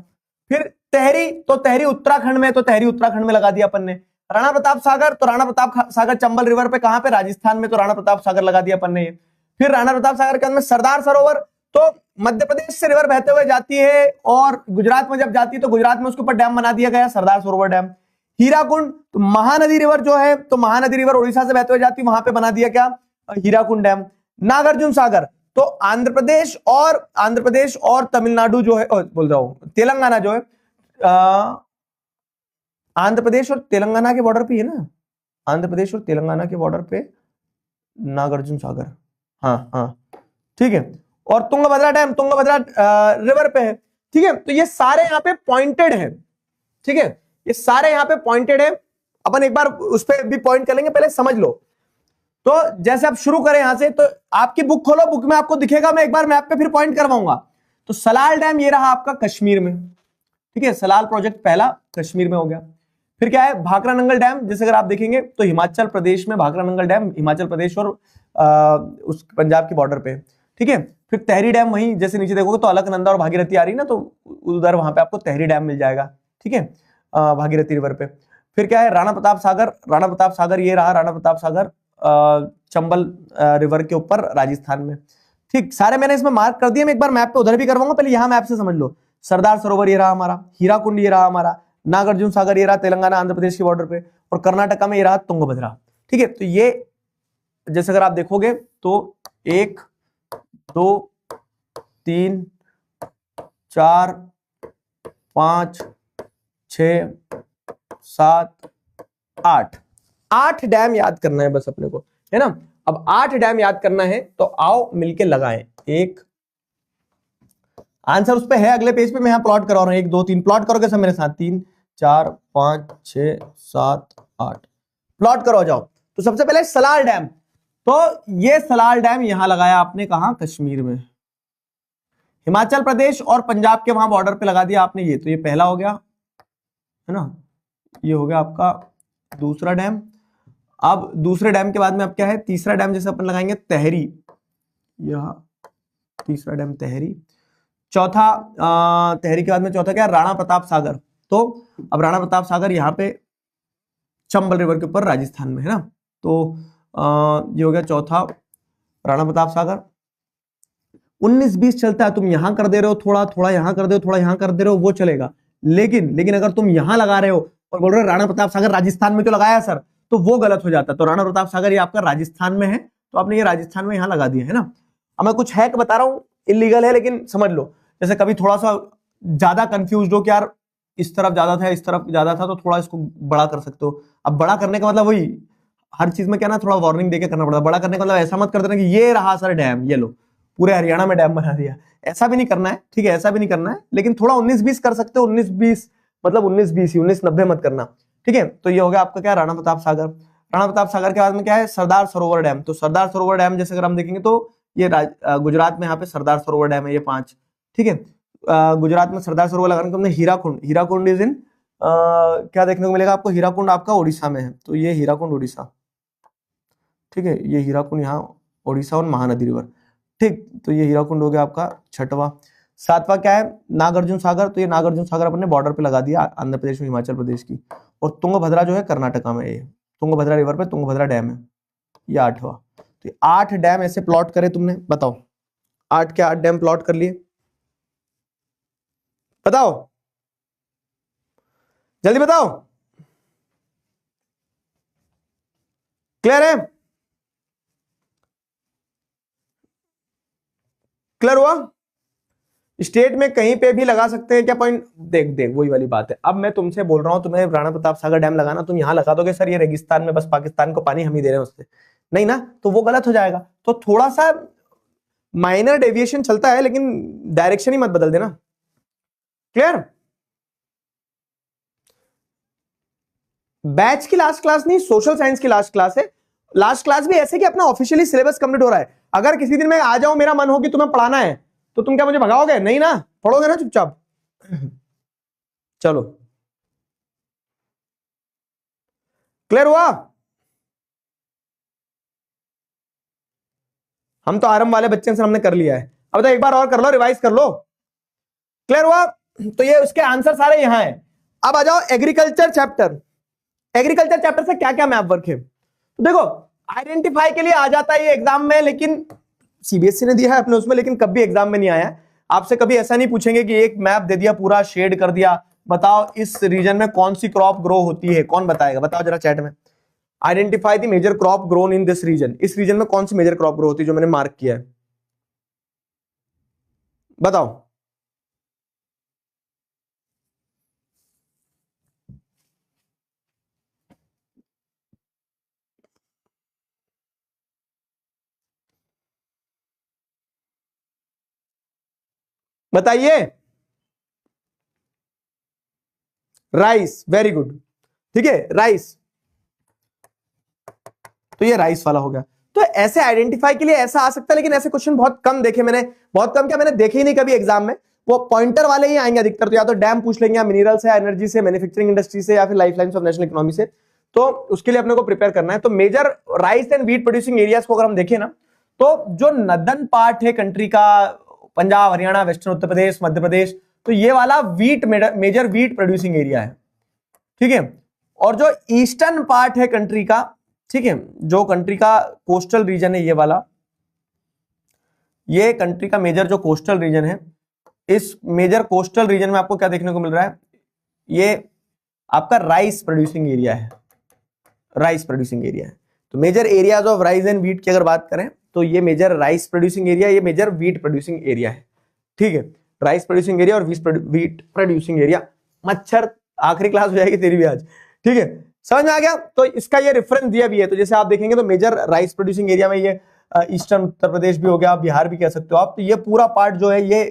फिर तहरी, तो तहरी उत्तराखंड में, तो तहरी उत्तराखंड में लगा दिया अपन ने। राणा प्रताप सागर, तो राणा प्रताप सागर चंबल रिवर पे कहां पे, राजस्थान में, तो राणा प्रताप सागर लगा दिया अपन ने। फिर राणा प्रताप सागर के अंदर सरदार सरोवर, तो मध्य प्रदेश से रिवर बहते हुए जाती है और गुजरात में जब जाती है तो गुजरात में उसके ऊपर डैम बना दिया गया सरदार सरोवर डैम। हीराकुंड, तो महानदी रिवर जो है, तो महानदी रिवर उड़ीसा से बहते हुए जाती है, वहां पे बना दिया क्या, हीराकुंड डैम। नागार्जुन सागर, तो आंध्र प्रदेश और तमिलनाडु जो है, बोल रहा हूं तेलंगाना जो है, आंध्र प्रदेश और तेलंगाना के बॉर्डर पे है ना, आंध्र प्रदेश और तेलंगाना के बॉर्डर पे नागार्जुन सागर, हाँ हाँ ठीक है। और तुंगभद्रा डैम तुंगभद्रा रिवर पे है, ठीक है। तो ये सारे यहाँ पे पॉइंटेड है, ठीक है, ये सारे यहाँ पे पॉइंटेड है। अपन एक बार उस पर भी पॉइंट कर लेंगे, पहले समझ लो। तो जैसे आप शुरू करें यहां से, तो आपकी बुक खोलो, बुक में आपको दिखेगा, मैं एक बार मैप पे फिर पॉइंट करवाऊंगा। तो सलाल डैम ये रहा आपका कश्मीर में, ठीक है, सलाल प्रोजेक्ट पहला कश्मीर में हो गया। फिर क्या है, भाखरा नंगल डैम, जैसे अगर आप देखेंगे तो हिमाचल प्रदेश में भाखरा नंगल डैम, हिमाचल प्रदेश और उस पंजाब की बॉर्डर पे, ठीक है। फिर तहरी डैम, वहीं जैसे नीचे देखोगे तो अलकनंदा और भागीरथी आ रही ना, तो उधर वहां पे आपको तहरी डैम मिल जाएगा, ठीक है, भागीरथी रिवर पे। फिर क्या है, राणा प्रताप सागर, राणा प्रताप सागर ये रहा, राणा प्रताप सागर चंबल रिवर के ऊपर राजस्थान में, ठीक। सारे मैंने इसमें मार्क कर दिए, मैं एक बार मैप पे उधर भी करवाऊंगा, पहले यहां मैप से समझ लो। सरदार सरोवर ये रहा हमारा, हीराकुंड ये रहा हमारा, नागार्जुन सागर ये रहा तेलंगाना आंध्र प्रदेश की बॉर्डर पे, और कर्नाटका में ये रहा तुंगभद्रा, ठीक है। तो ये जैसे अगर आप देखोगे तो 1 2 3 4 5 6 7 8 डैम याद करना है बस अपने को, है ना। अब 8 डैम याद करना है, तो आओ मिलके लगाएं। एक आंसर उस पे है अगले पेज पे, मैं यहां प्लॉट करवा रहा हूं, 1 2 3 प्लॉट करोगे सब मेरे साथ, 3 4 5 6 7 8 प्लॉट करो जाओ। तो सबसे पहले सलाल डैम, तो ये सलाल डैम यहां लगाया आपने, कहां, कश्मीर में, हिमाचल प्रदेश और पंजाब के वहां बॉर्डर पे लगा दिया आपने ये। तो ये पहला हो गया, है ना, ये हो गया आपका दूसरा डैम। अब दूसरे डैम के बाद में अब क्या है, तीसरा डैम जैसे अपन लगाएंगे तहरी, यह तीसरा डैम तहरी। चौथा तहरी के बाद में चौथा क्या, राणा प्रताप सागर। तो अब राणा प्रताप सागर यहाँ पे चंबल रिवर के ऊपर राजस्थान में, है ना। तो ये हो गया चौथा राणा प्रताप सागर। 19-20 चलता है, तुम यहां कर दे रहे हो थोड़ा, थोड़ा यहां कर दे हो, थोड़ा यहां कर दे रहे हो, वो चलेगा। लेकिन अगर तुम यहां लगा रहे हो और बोल रहे हो राणा प्रताप सागर राजस्थान में तो लगाया सर, तो वो गलत हो जाता है। तो राणा प्रताप सागर ये आपका राजस्थान में है, तो आपने ये राजस्थान में यहां लगा दिया, है ना। अब मैं कुछ हैक बता रहा हूं, इलीगल है लेकिन समझ लो। जैसे कभी थोड़ा सा ज्यादा कंफ्यूज हो कि यार इस तरफ ज्यादा था, इस तरफ ज्यादा था, तो थोड़ा इसको बड़ा कर सकते हो। अब बड़ा करने का मतलब वही, हर चीज में क्या ना, थोड़ा वार्निंग देके करना पड़ता है। बड़ा करने का मतलब ऐसा मत कर देना कि ये रहा सर डैम, ये लो पूरे हरियाणा में डैम बना दिया, ऐसा भी नहीं करना है, ठीक है, ऐसा भी नहीं करना है। लेकिन थोड़ा 19-20 कर सकते हो, 19-20 मतलब 19-20 ही, 19-90 मत करना, ठीक है। तो ये हो गया आपका क्या, राणा प्रताप सागर। राणा प्रताप सागर के बाद में क्या है, सरदार सरोवर डैम। तो सरदार सरोवर डैम जैसे अगर हम देखेंगे तो ये गुजरात में यहाँ पे सरदार सरोवर डैम है, ये 5, ठीक है। गुजरात में सरदार सरोवर लगाने को हमने हीराकुंड, हीराकुंड इज इन क्या देखने को मिलेगा आपको, हीराकुंड आपका उड़ीसा में है। तो ये हीराकुंड उड़ीसा, ठीक है, ये हीराकुंड यहाँ उड़ीसा और महानदी रिवर, ठीक। तो ये हीराकुंड हो गया आपका 6वां। 7वां क्या है, नागार्जुन सागर। तो ये नागार्जुन सागर अपने बॉर्डर पे लगा दिया आंध्र प्रदेश और हिमाचल प्रदेश की। और तुंगभद्रा जो है कर्नाटका में, ये तुंगभद्रा रिवर पे तुंगभद्रा डैम है, ये 8वां। तो 8 डैम ऐसे प्लॉट करे तुमने, बताओ 8 के 8 डैम प्लॉट कर लिए, बताओ जल्दी बताओ, क्लियर है, क्लियर हुआ। स्टेट में कहीं पे भी लगा सकते हैं क्या पॉइंट? देख देख वही वाली बात है। अब मैं तुमसे बोल रहा हूं तुम्हें राणा प्रताप सागर डैम लगाना, तुम यहां लगा दोगे सर ये रेगिस्तान में बस पाकिस्तान को पानी हम ही दे रहे हैं उससे, नहीं ना, तो वो गलत हो जाएगा। तो थोड़ा सा माइनर डेविएशन चलता है लेकिन डायरेक्शन ही मत बदल देना। क्लियर? बैच की लास्ट क्लास नहीं, सोशल साइंस की लास्ट क्लास है। लास्ट क्लास भी ऐसे कि अपना ऑफिशियली सिलेबस कंप्लीट हो रहा है। अगर किसी दिन मैं आ जाऊं, मेरा मन हो कि तुम्हें पढ़ाना है, तो तुम क्या मुझे भगाओगे? नहीं ना, पढ़ोगे ना चुपचाप। चलो क्लियर हुआ? हम तो आरंभ वाले बच्चे से हमने कर लिया है, अब तो एक बार और कर लो, रिवाइज कर लो। क्लियर हुआ? तो ये उसके आंसर सारे यहां है। अब आ जाओ एग्रीकल्चर चैप्टर। एग्रीकल्चर चैप्टर से क्या क्या मैप वर्क है? तो देखो आइडेंटिफाई के लिए आ जाता है ये एग्जाम में, लेकिन सीबीएसई ने दिया है अपने उसमें, लेकिन कभी एग्जाम में नहीं आया। आपसे कभी ऐसा नहीं पूछेंगे कि एक मैप दे दिया पूरा शेड कर दिया, बताओ इस रीजन में कौन सी क्रॉप ग्रो होती है, कौन बताएगा? बताओ जरा चैट में। Identify the major crop grown in this region, इस रीजन में कौन सी मेजर क्रॉप ग्रो होती है जो मैंने मार्क किया है, बताओ। बताइए। Rice, very good. ठीक है राइस, तो ये राइस वाला हो गया। तो ऐसे आइडेंटिफाई के लिए ऐसा आ सकता है, लेकिन ऐसे क्वेश्चन बहुत कम देखे मैंने, बहुत कम क्या, मैंने देखे ही नहीं कभी एग्जाम में। वो पॉइंटर वाले ही आएंगे अधिकतर, तो या तो डैम पूछ लेंगे, या मिनरल से, एनर्जी से, मैन्युफैक्चरिंग इंडस्ट्री से, या फिर life lines of national economy से। तो उसके लिए अपने को प्रिपेयर करना है। तो major rice and wheat producing areas को अगर हम देखें ना, तो जो नदन पार्ट है कंट्री का, पंजाब, हरियाणा, वेस्टर्न उत्तर प्रदेश, मध्य प्रदेश, तो ये वाला wheat, major wheat producing area है। ठीक है। और जो ईस्टर्न पार्ट है कंट्री का, ठीक है, जो कंट्री का कोस्टल रीजन है ये वाला, ये कंट्री का मेजर जो कोस्टल रीजन है, इस मेजर कोस्टल रीजन में आपको क्या देखने को मिल रहा है? ये आपका राइस प्रोड्यूसिंग एरिया है, राइस प्रोड्यूसिंग एरिया है। तो major areas of rice and wheat की अगर बात करें, तो ये मेजर राइस प्रोड्यूसिंग एरिया, ये मेजर व्हीट प्रोड्यूसिंग एरिया है। ठीक है, राइस प्रोड्यूसिंग एरिया और व्हीट प्रोड्यूसिंग एरिया। मच्छर, आखिरी क्लास हो जाएगी तेरी भी आज। ठीक है, समझ में आ गया? तो इसका ये रेफरेंस दिया भी है, तो जैसे आप देखेंगे तो मेजर राइस प्रोड्यूसिंग एरिया में ये ईस्टर्न उत्तर प्रदेश भी हो गया, बिहार भी कह सकते हो आप। तो ये पूरा पार्ट जो है ये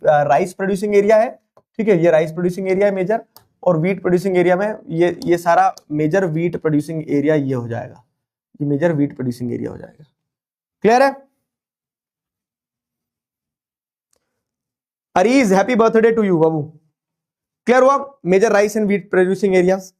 राइस प्रोड्यूसिंग एरिया है। ठीक है, ये राइस प्रोड्यूसिंग एरिया है मेजर, और व्हीट प्रोड्यूसिंग एरिया में ये सारा मेजर व्हीट प्रोड्यूसिंग एरिया ये हो जाएगा, ये मेजर व्हीट प्रोड्यूसिंग एरिया हो जाएगा। क्लियर है? Areej, happy birthday to you बाबू। क्लियर हुआ? Major rice and wheat producing areas.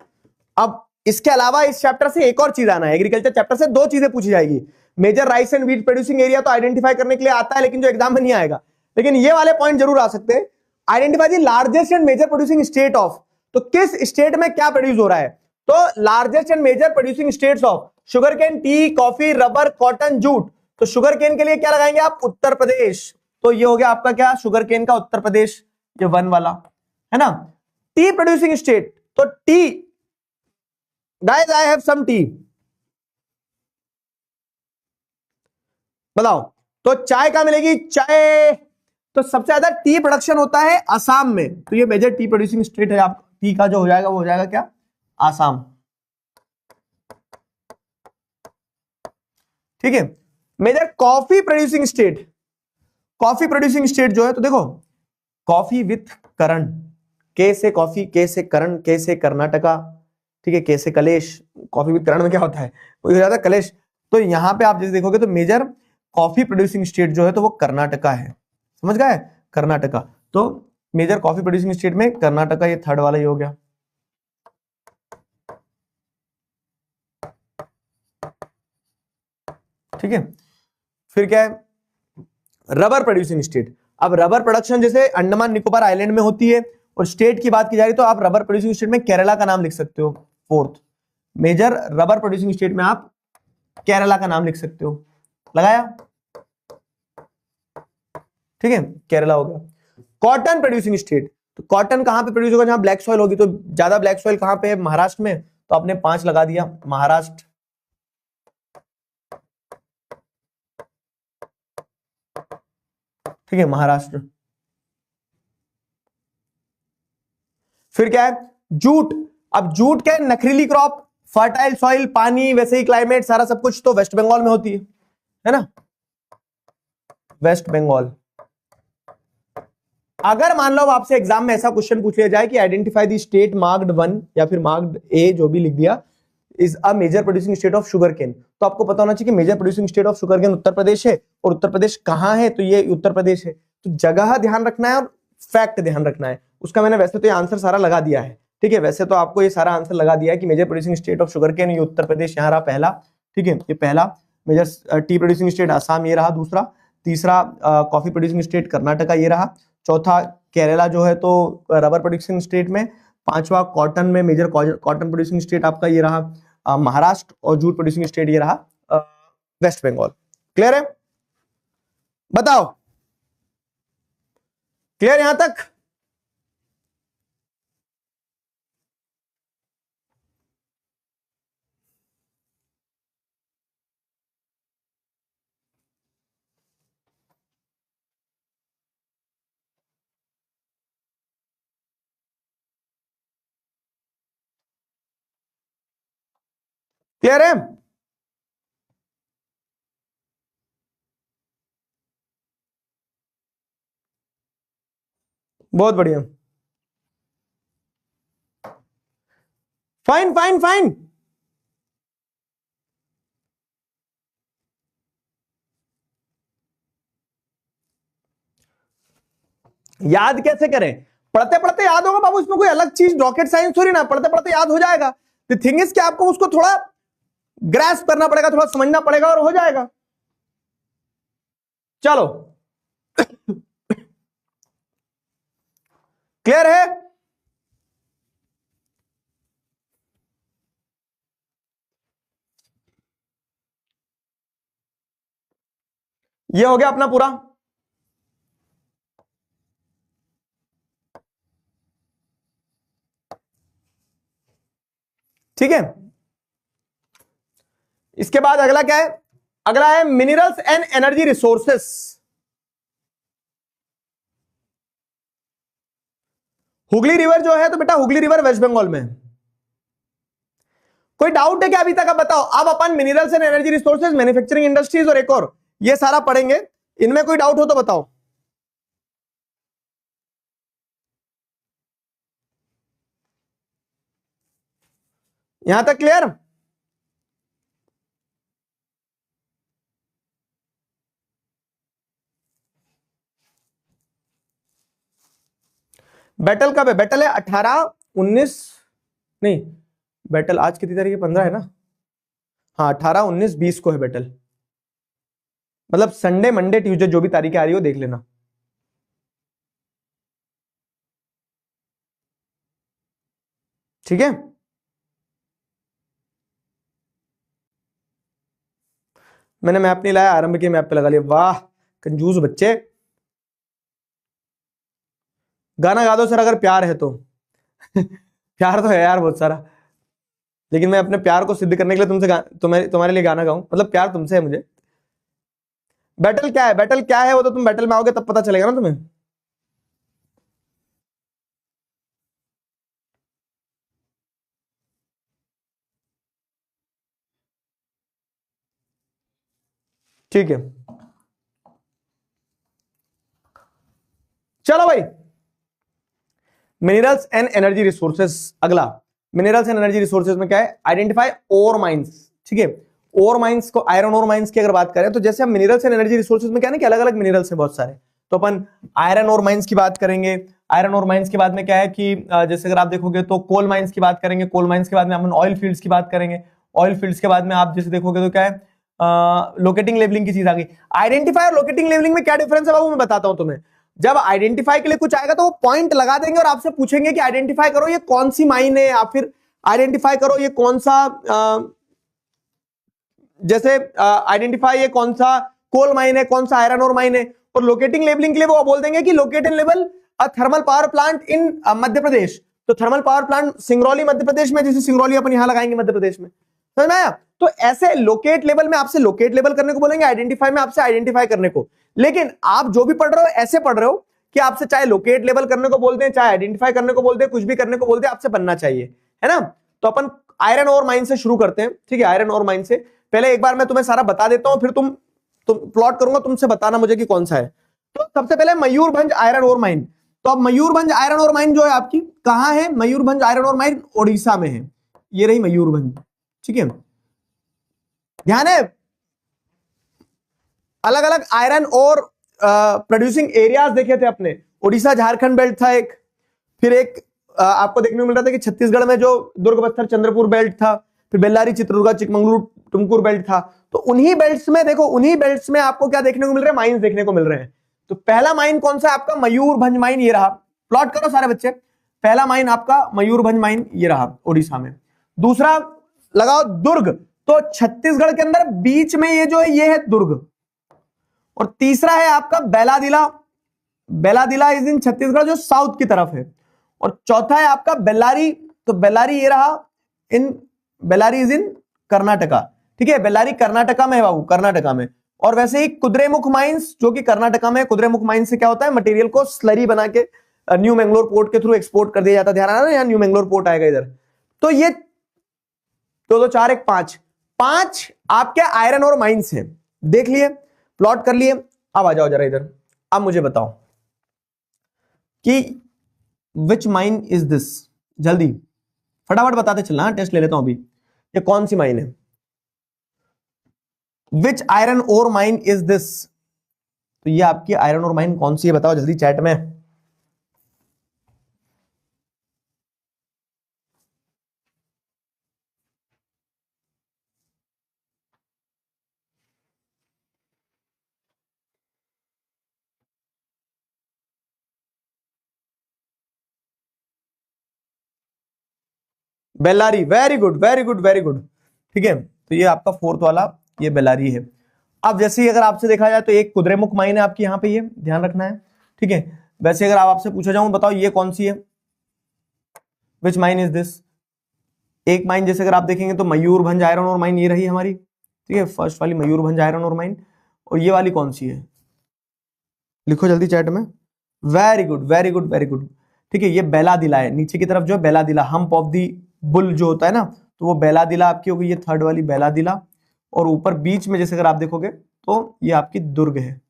अब इसके अलावा इस चैप्टर से एक और चीज आना है, एग्रीकल्चर चैप्टर से दो चीजें पूछी जाएगी। Major rice and wheat producing area तो आइडेंटिफाई करने के लिए आता है, लेकिन जो एग्जाम में नहीं आएगा, लेकिन ये वाले पॉइंट जरूर आ सकते हैं। Identify the largest and major producing state of, तो किस स्टेट में क्या प्रोड्यूस हो रहा है? तो largest and major producing states of sugar cane, tea, coffee, rubber, cotton, jute. तो शुगर केन के लिए क्या लगाएंगे आप? उत्तर प्रदेश। तो ये हो गया आपका क्या, शुगर केन का उत्तर प्रदेश, ये वन वाला है ना। टी प्रोड्यूसिंग स्टेट, तो tea, guys I have some tea, बताओ। तो चाय कहां मिलेगी? चाय, तो सबसे ज्यादा टी प्रोडक्शन होता है आसाम में, तो ये मेजर टी प्रोड्यूसिंग स्टेट है। आप टी का जो हो जाएगा वो हो जाएगा क्या? आसाम। ठीक है। Major coffee producing state, coffee producing state जो है, तो देखो कॉफी विथ करण, के से कॉफी, के से करण, के से कर्नाटका, ठीक है, के से कलेश। कॉफी विथ करण में क्या होता है? वो हो जाता है कलेश। तो यहां पे आप जैसे देखोगे तो मेजर कॉफी प्रोड्यूसिंग स्टेट जो है तो वो कर्नाटका है, समझ गए? कर्नाटका। तो मेजर कॉफी प्रोड्यूसिंग स्टेट में कर्नाटका, ये थर्ड वाला ही हो गया। ठीक है, फिर क्या है? Rubber producing state. अब रबर प्रोडक्शन जैसे अंडमान निकोबार आइलैंड में होती है, और स्टेट की बात की जा रही तो आप रबर प्रोड्यूसिंग स्टेट में केरला का नाम लिख सकते हो। Fourth major rubber producing state में आप केरला का नाम लिख सकते हो, लगाया? ठीक है, केरला हो गया। कॉटन प्रोड्यूसिंग स्टेट, तो कॉटन कहां पे प्रोड्यूस होगा? जहां ब्लैक सॉइल होगी, तो ज्यादा ब्लैक सॉइल कहां पे है? महाराष्ट्र में, तो आपने 5 लगा दिया, महाराष्ट्र। ठीक है, महाराष्ट्र। फिर क्या है, जूट। अब जूट क्या है, नखरीली क्रॉप, फर्टाइल सॉइल, पानी, वैसे ही क्लाइमेट, सारा सब कुछ तो वेस्ट बंगाल में होती है ना, वेस्ट बंगाल। अगर मान लो आपसे एग्जाम में ऐसा क्वेश्चन पूछ लिया जाए कि आइडेंटिफाई द स्टेट मार्क्ड 1 या फिर मार्क्ड ए, जो भी लिख दिया, is a major producing state of sugar cane, तो आपको पता होना चाहिए कि major producing state of sugar cane Uttar Pradesh है, और उत्तर प्रदेश कहां है, तो ये उत्तर प्रदेश है। तो जगह ध्यान रखना है और फैक्ट ध्यान रखना है। उसका मैंने वैसे तो ये आंसर सारा लगा दिया है, ठीक है, वैसे तो आपको ये सारा आंसर लगा दिया है कि major producing state of sugar cane ये उत्तर प्रदेश यहाँ रहा पहला, ठीक है, ये पहला। Major tea producing state Assam ये रहा दूसरा, तीसरा कॉफी प्रोड्यूसिंग स्टेट कर्नाटका ये रहा, चौथा केरला जो है तो रबर प्रोड्यूसिंग स्टेट में, पांचवा कॉटन में मेजर कॉटन प्रोड्यूसिंग स्टेट आपका ये रहा महाराष्ट्र, और जूट प्रोड्यूसिंग स्टेट ये रहा वेस्ट बंगाल। क्लियर है, बताओ क्लियर यहां तक? क्लियर है, बहुत बढ़िया, फाइन फाइन फाइन। याद कैसे करें, पढ़ते पढ़ते याद होगा बाबू, इसमें कोई अलग चीज रॉकेट साइंस थोड़ी ना, पढ़ते पढ़ते याद हो जाएगा। द थिंग इज कि आपको उसको थोड़ा ग्रैस्प करना पड़ेगा, थोड़ा समझना पड़ेगा और हो जाएगा। चलो क्लियर है, ये हो गया अपना पूरा। ठीक है, इसके बाद अगला क्या है, अगला है minerals and energy resources. Hooghly river जो है तो बेटा हुगली रिवर वेस्ट बंगाल में है। कोई डाउट है क्या अभी तक? अब बताओ, अब अपन minerals and energy resources, manufacturing industries और एक और ये सारा पढ़ेंगे, इनमें कोई डाउट हो तो बताओ। यहां तक क्लियर? बैटल कब है? बैटल है 18-19, नहीं बैटल आज कितनी तारीख है? 15 है ना, हाँ 18-19-20 को है बैटल, मतलब संडे मंडे ट्यूसडे जो भी तारीखें आ रही हो देख लेना। ठीक है, मैंने मैप नहीं लाया, आरंभ के मैप पे लगा लिया, वाह कंजूस बच्चे। गाना गा दो सर अगर प्यार है तो प्यार तो है यार बहुत सारा, लेकिन मैं अपने प्यार को सिद्ध करने के लिए तुम्हारे लिए गाना गाऊं, मतलब प्यार तुमसे है मुझे। बैटल क्या है, बैटल क्या है वो तो तुम बैटल में आओगे तब पता चलेगा ना तुम्हें। ठीक है, चलो भाई, मिनरल्स एंड एनर्जी रिसोर्सेस। अगला मिनरल्स एंड एनर्जी रिसोर्सेज में क्या है, आइडेंटिफाई ओर माइंस। ठीक है, ओर माइंस को, आयरन ओर माइंस की अगर बात करें तो जैसे हम मिनरल्स एंड एनर्जी रिसोर्सेज में क्या है ना कि अलग अलग मिनरल्स हैं बहुत सारे, तो अपन आयरन ओर माइंस की बात करेंगे। आयरन ओर माइंस के बाद में क्या है कि जैसे अगर आप देखोगे तो कोल माइंस की बात करेंगे, कोल माइंस के बाद में अपन ऑयल फील्ड्स की बात करेंगे, ऑयल फील्ड्स के बाद में आप जैसे देखोगे तो क्या है, लोकेटिंग लेबलिंग की चीज आ गई। आइडेंटिफाई और लोकेटिंग लेबलिंग में क्या डिफरेंस है बाबू मैं बताता हूं तुम्हें। जब आइडेंटिफाई के लिए कुछ आएगा तो वो पॉइंट लगा देंगे और आपसे पूछेंगे कि आइडेंटिफाई करो ये कौन सी माइन है, या फिर आइडेंटिफाई करो ये कौन सा जैसे आइडेंटिफाई ये कौन सा कोल माइन है, कौन सा आयरन और माइन है। और लोकेटिंग लेबलिंग के लिए वो बोल देंगे कि located level a thermal power plant in Madhya Pradesh, तो thermal power plant Singrauli Madhya Pradesh में, जैसे सिंगरौली अपन यहां लगाएंगे मध्य प्रदेश में, समझ में आया? तो ऐसे लोकेट लेवल में आपसे लोकेट लेवल करने को बोलेंगे, आइडेंटिफाई में आपसे आइडेंटिफाई करने को। लेकिन आप जो भी पढ़ रहे हो ऐसे पढ़ रहे हो कि आपसे चाहे लोकेट लेबल करने को बोलते हैं, चाहे आइडेंटिफाई करने को बोलते हैं, कुछ भी करने को बोलते हैं, आपसे बनना चाहिए, है ना। तो अपन आयरन ओर माइन से शुरू करते हैं, ठीक है। आयरन ओर माइन से पहले एक बार मैं तुम्हें सारा बता देता हूं, फिर तुम प्लॉट करूंगा, तुमसे बताना मुझे कि कौन सा है। तो सबसे पहले मयूरभंज आयरन ओर माइन। तो अब मयूरभंज आयरन ओर माइन जो है आपकी कहां है? Mayurbhanj iron ore mine Odisha में है, ये रही मयूरभंज, ठीक है। ध्यान है, अलग अलग आयरन और प्रोड्यूसिंग एरियाज देखे थे अपने, उड़ीसा झारखंड बेल्ट था एक, फिर एक आपको देखने को मिल रहा था कि छत्तीसगढ़ में जो दुर्ग बस्तर चंद्रपुर बेल्ट था, फिर बेल्लारी चित्रदुर्गा चिकमंगलुरु तुमकुर बेल्ट था। तो उन्हीं बेल्ट्स में देखो, उन्हीं बेल्ट्स में आपको क्या देखने को मिल रहा है? माइंस देखने को मिल रहे हैं। तो पहला माइन कौन सा आपका? मयूरभंज माइन, ये रहा। प्लॉट करो सारे बच्चे, पहला माइन आपका मयूरभंज माइन ये रहा उड़ीसा में। दूसरा लगाओ दुर्ग, तो छत्तीसगढ़ के अंदर बीच में ये जो है ये है दुर्ग। और तीसरा है आपका बेलादिला, बेलादिला इज इन छत्तीसगढ़ जो साउथ की तरफ है। और चौथा है आपका बेल्लारी, तो बेल्लारी ये रहा इन, बेल्लारी इज इन कर्नाटका, ठीक है। बेल्लारी कर्नाटका में है बाबू, कर्नाटका में। और वैसे ही कुद्रेमुख माइंस जो कि कर्नाटका में है। कुद्रेमुख माइंस से क्या होता है? मटेरियल को स्लरी बना के न्यू मैंगलोर पोर्ट के थ्रू एक्सपोर्ट कर दिया जाता है। ध्यान आ रहा है, यहाँ न्यू मैंगलोर पोर्ट आएगा इधर। तो ये 2 2 4 1 5 आपके आयरन और माइंस है, देख लिए, प्लॉट कर लिए। अब आ जाओ जरा इधर, अब मुझे बताओ कि विच माइन इज दिस, जल्दी फटाफट बताते चलना, टेस्ट ले लेता हूं अभी। ये कौन सी माइन है? Which iron ore mine is this? तो ये आपकी आयरन ओर माइन कौन सी है बताओ जल्दी चैट में। Bellary, very good very good very good, ठीक है। तो ये आपका फोर्थ वाला ये बेल्लारी है। अब जैसे ही अगर आपसे देखा जाए तो एक कुद्रेमुख माइन है आपकी यहाँ पे, ये ध्यान रखना है, ठीक है। वैसे अगर आप आपसे पूछा जाऊं बताओ ये कौन सी है, विच माइन इज दिस? एक माइन जैसे अगर आप देखेंगे तो मयूरभंज आयरन और माइन ये रही हमारी, ठीक है, फर्स्ट वाली मयूरभंज आयरन और माइन। और ये वाली कौन सी है? लिखो जल्दी चैट में। Very good very good very good, ठीक है। ये बेलादिला है, नीचे की तरफ जो है बेलादिला, हम्प ऑफ दी बुल जो होता है ना, तो वो बेलादिला आपकी होगी, ये थर्ड वाली बेलादिला। और ऊपर बीच में जैसे अगर आप देखोगे तो ये आपकी दुर्ग है,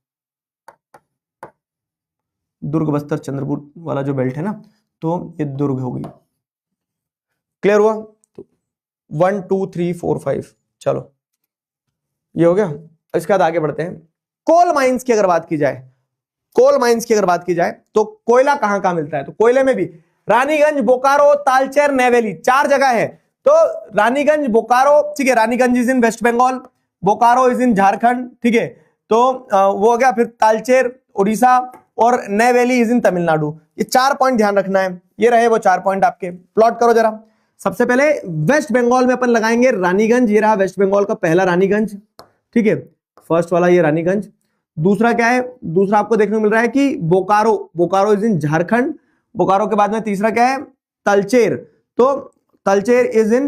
दुर्ग बस्तर चंद्रपुर वाला जो बेल्ट है ना, तो ये दुर्ग हो गई। क्लियर हुआ? तो 1 2 3 4 5, चलो ये हो गया। इसके बाद आगे बढ़ते हैं। कोल माइंस की अगर बात की जाए, कोल माइंस की अगर बात की जाए तो कोयला कहां कहां मिलता है? तो कोयले में भी रानीगंज, बोकारो, तालचेर, नेवेली, 4 जगह है। तो रानीगंज, बोकारो, ठीक है, Raniganj is in West Bengal, Bokaro is in Jharkhand, ठीक है। तो वो हो गया। फिर तालचेर उड़ीसा और नेवेली इज इन तमिलनाडु। ये 4 पॉइंट ध्यान रखना है, ये रहे वो 4 पॉइंट आपके। प्लॉट करो जरा। सबसे पहले वेस्ट बंगाल में अपन लगाएंगे रानीगंज, ये रहा वेस्ट बंगाल का पहला रानीगंज, ठीक है, फर्स्ट वाला ये रानीगंज। दूसरा क्या है? दूसरा आपको देखने को मिल रहा है कि बोकारो, बोकारो इज इन झारखंड। बोकारो के बाद में तीसरा क्या है? तलचेर, तो तलचेर इज इन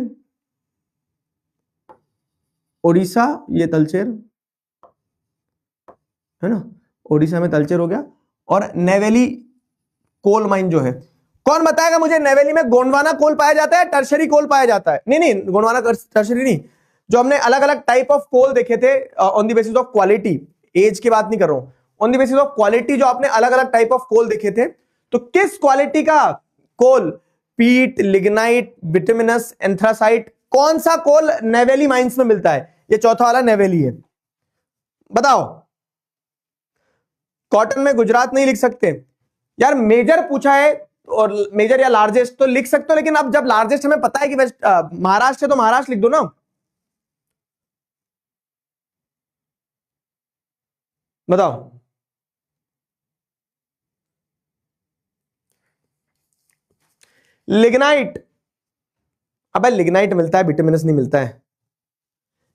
ओडिशा, ये तलचेर है ना, ओडिशा में तलचेर हो गया। और नेवेली कोल माइन जो है, कौन बताएगा मुझे नेवेली में गोंडवाना कोल पाया जाता है, टर्शरी कोल पाया जाता है? नहीं नहीं, गोंडवाना टर्शरी नहीं, जो हमने अलग अलग टाइप ऑफ कोल देखे थे on the basis of quality, age की बात नहीं कर रहा हूं, on the basis of quality जो आपने अलग अलग टाइप ऑफ कोल देखे थे, तो किस क्वालिटी का कोल? पीट, लिग्नाइट, बिटुमिनस, एंथ्रासाइट, कौन सा कोल नेवेली माइंस में मिलता है? ये चौथा वाला नेवेली है, बताओ। कॉटन में गुजरात नहीं लिख सकते यार, मेजर पूछा है और मेजर या लार्जेस्ट तो लिख सकते हो, लेकिन अब जब लार्जेस्ट हमें पता है कि वेस्ट महाराष्ट्र है तो महाराष्ट्र लिख दो ना, बताओ। लिग्नाइट, अबे लिग्नाइट मिलता है, बिटुमिनस नहीं मिलता है।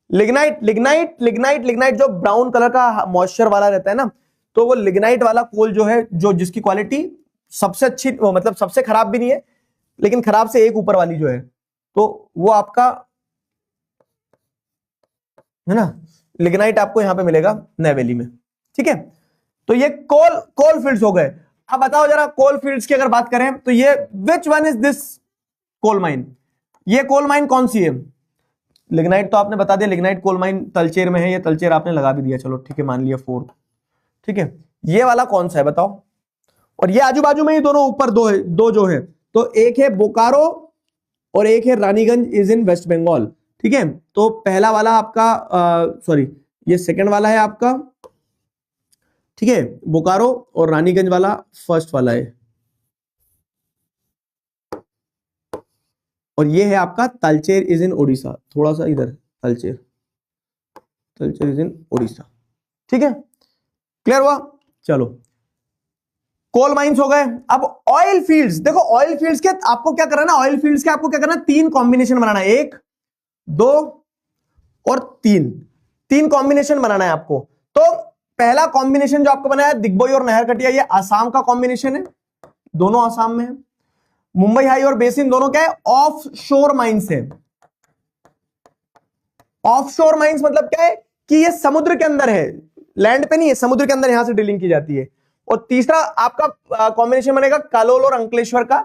लिग्नाइट लिग्नाइट लिग्नाइट लिग्नाइट जो ब्राउन कलर का मॉइस्चर वाला रहता है ना, तो वो लिग्नाइट वाला कोल जो है, जो जिसकी क्वालिटी सबसे अच्छी, मतलब सबसे खराब भी नहीं है, लेकिन खराब से एक ऊपर वाली जो है, तो वो आपका है ना, लिग्नाइट आपको यहां पे मिलेगा नेवेली में, ठीक है। तो ये कोल फील्ड्स हो गए। अब बताओ जरा कोल फील्ड्स की अगर बात करें तो ये which one is this coal mine, ये कोल माइन कौन सी है? लिग्नाइट तो आपने बता दिया, लिग्नाइट कोल माइन तलचेर में है, ये तलचेर आपने लगा भी दिया, चलो ठीक है मान लिया 4। ठीक है, ये वाला कौन सा है बताओ? और ये आजू बाजू में ही दोनों ऊपर दो जो है, तो एक है बोकारो और एक है Raniganj, is in West Bengal. ठीक है, तो पहला वाला आपका सॉरी ये सेकंड वाला है आपका, ठीक है, बोकारो, और रानीगंज वाला फर्स्ट वाला है, और ये है आपका तालचेर इज इन ओडिशा, थोड़ा सा इधर तालचेर, तालचेर इज इन ओडिशा। ठीक है, क्लियर हुआ? चलो कोल माइंस हो गए। अब ऑयल फील्ड्स, देखो ऑयल फील्ड्स के आपको क्या करना है ना, ऑयल फील्ड्स के आपको क्या करना है, 3 कॉम्बिनेशन बनाना है, 1 2 और 3, 3 कॉम्बिनेशन बनाना है आपको। तो पहला कॉम्बिनेशन जो आपको बनाया है दिग्बोई और नहरकटिया, ये आसाम का कॉम्बिनेशन है, दोनों आसाम में है। मुंबई हाई और बेसिन दोनों क्या है, ऑफ शोर माइंस है। ऑफ शोर माइंस मतलब क्या है कि ये समुद्र के अंदर है, लैंड पे नहीं है, समुद्र के अंदर यहां से ड्रिलिंग की जाती है। और तीसरा आपका कॉम्बिनेशन बनेगा कालोल और अंकलेश्वर का।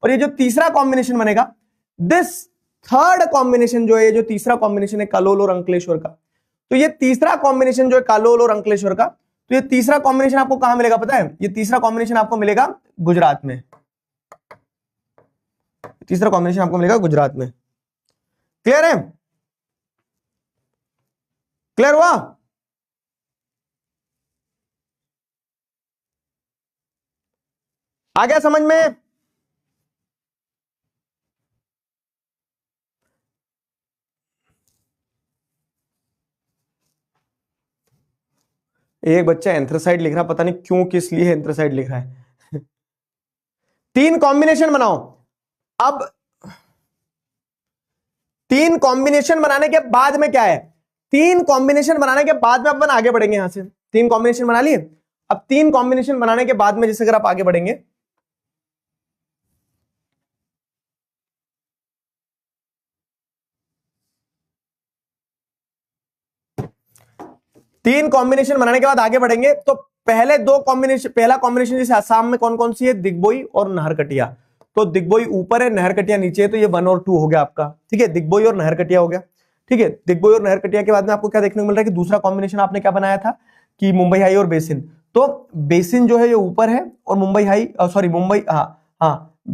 और ये जो तीसरा कॉम्बिनेशन बनेगा, दिस थर्ड कॉम्बिनेशन जो है, जो तीसरा कॉम्बिनेशन है कालोल और अंकलेश्वर का, तो ये तीसरा कॉम्बिनेशन जो है कालोल और अंकलेश्वर का, तो ये तीसरा कॉम्बिनेशन आपको कहां मिलेगा पता है? ये तीसरा कॉम्बिनेशन आपको मिलेगा गुजरात में, तीसरा कॉम्बिनेशन आपको मिलेगा गुजरात में। क्लियर है? क्लियर हुआ? आ गया समझ में? एक बच्चा एंथ्रासाइड लिख रहा, पता नहीं क्यों, किस लिए एंथ्रासाइड लिख रहा है। 3 कॉम्बिनेशन बनाओ। अब 3 कॉम्बिनेशन बनाने के बाद में क्या है, 3 कॉम्बिनेशन बनाने के बाद में अपन आगे बढ़ेंगे। यहां से 3 कॉम्बिनेशन बना लिए। अब 3 कॉम्बिनेशन बनाने के बाद में जैसे अगर आप आगे बढ़ेंगे, तीन कॉम्बिनेशन बनाने के बाद आगे बढ़ेंगे, तो पहले 2 कॉम्बिनेशन, पहला कॉम्बिनेशन जैसे आसाम में कौन कौन सी है, दिग्बोई और नहरकटिया, तो दिग्बोई ऊपर है, नहरकटिया नीचे है, तो ये 1 और 2 हो गया आपका। ठीक है, दिग्बोई और नहरकटिया हो गया। ठीक है, दिग्बोई और नहरकटिया के बाद में आपको क्या देखने को मिल रहा है कि दूसरा कॉम्बिनेशन आपने क्या बनाया था कि मुंबई हाई और बेसिन। तो बेसिन जो है ये ऊपर है और Mumbai high, sorry Mumbai,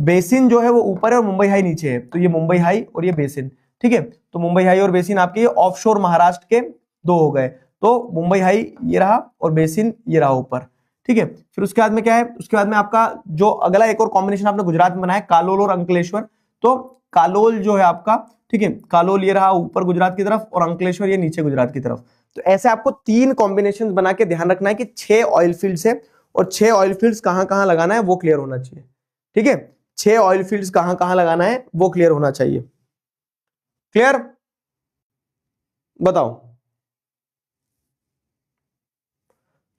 basin जो है वो ऊपर है और मुंबई हाई नीचे है, तो ये मुंबई हाई और ये बेसिन। ठीक है, तो मुंबई हाई और बेसिन आपके ऑफशोर महाराष्ट्र के 2 हो गए, तो मुंबई हाई ये रहा और बेसिन ये रहा ऊपर। ठीक है, फिर उसके बाद में क्या है, उसके बाद में आपका जो अगला एक और कॉम्बिनेशन आपने गुजरात में बनाया, कालोल और अंकलेश्वर। तो कालोल जो है आपका, ठीक है, कालोल ये रहा ऊपर गुजरात की तरफ और अंकलेश्वर ये नीचे गुजरात की तरफ। तो ऐसे आपको 3 कॉम्बिनेशन बना के ध्यान रखना है कि 6 ऑयल फील्ड्स है और 6 ऑयल फील्ड्स कहां कहां लगाना है वो क्लियर होना चाहिए। ठीक है, 6 ऑयल फील्ड्स कहां कहां लगाना है वो क्लियर होना चाहिए। क्लियर? बताओ,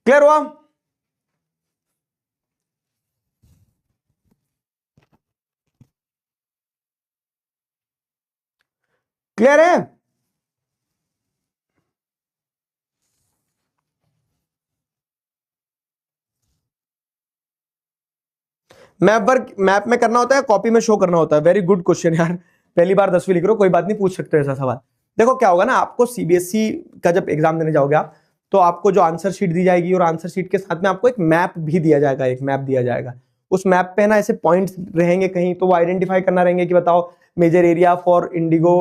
क्लियर हुआ? क्लियर है? मैप में करना होता है, कॉपी में शो करना होता है? वेरी गुड क्वेश्चन यार, पहली बार 10वीं लिख रहे हो, कोई बात नहीं, पूछ सकते हो ऐसा सवाल। देखो क्या होगा ना, आपको सीबीएसई का जब एग्जाम देने जाओगे आप, तो आपको जो आंसर शीट दी जाएगी और आंसर शीट के साथ में आपको एक मैप भी दिया जाएगा, एक मैप दिया जाएगा। उस मैप पे ना ऐसे पॉइंट्स रहेंगे कहीं, तो वो आइडेंटिफाई करना रहेंगे कि बताओ major area for indigo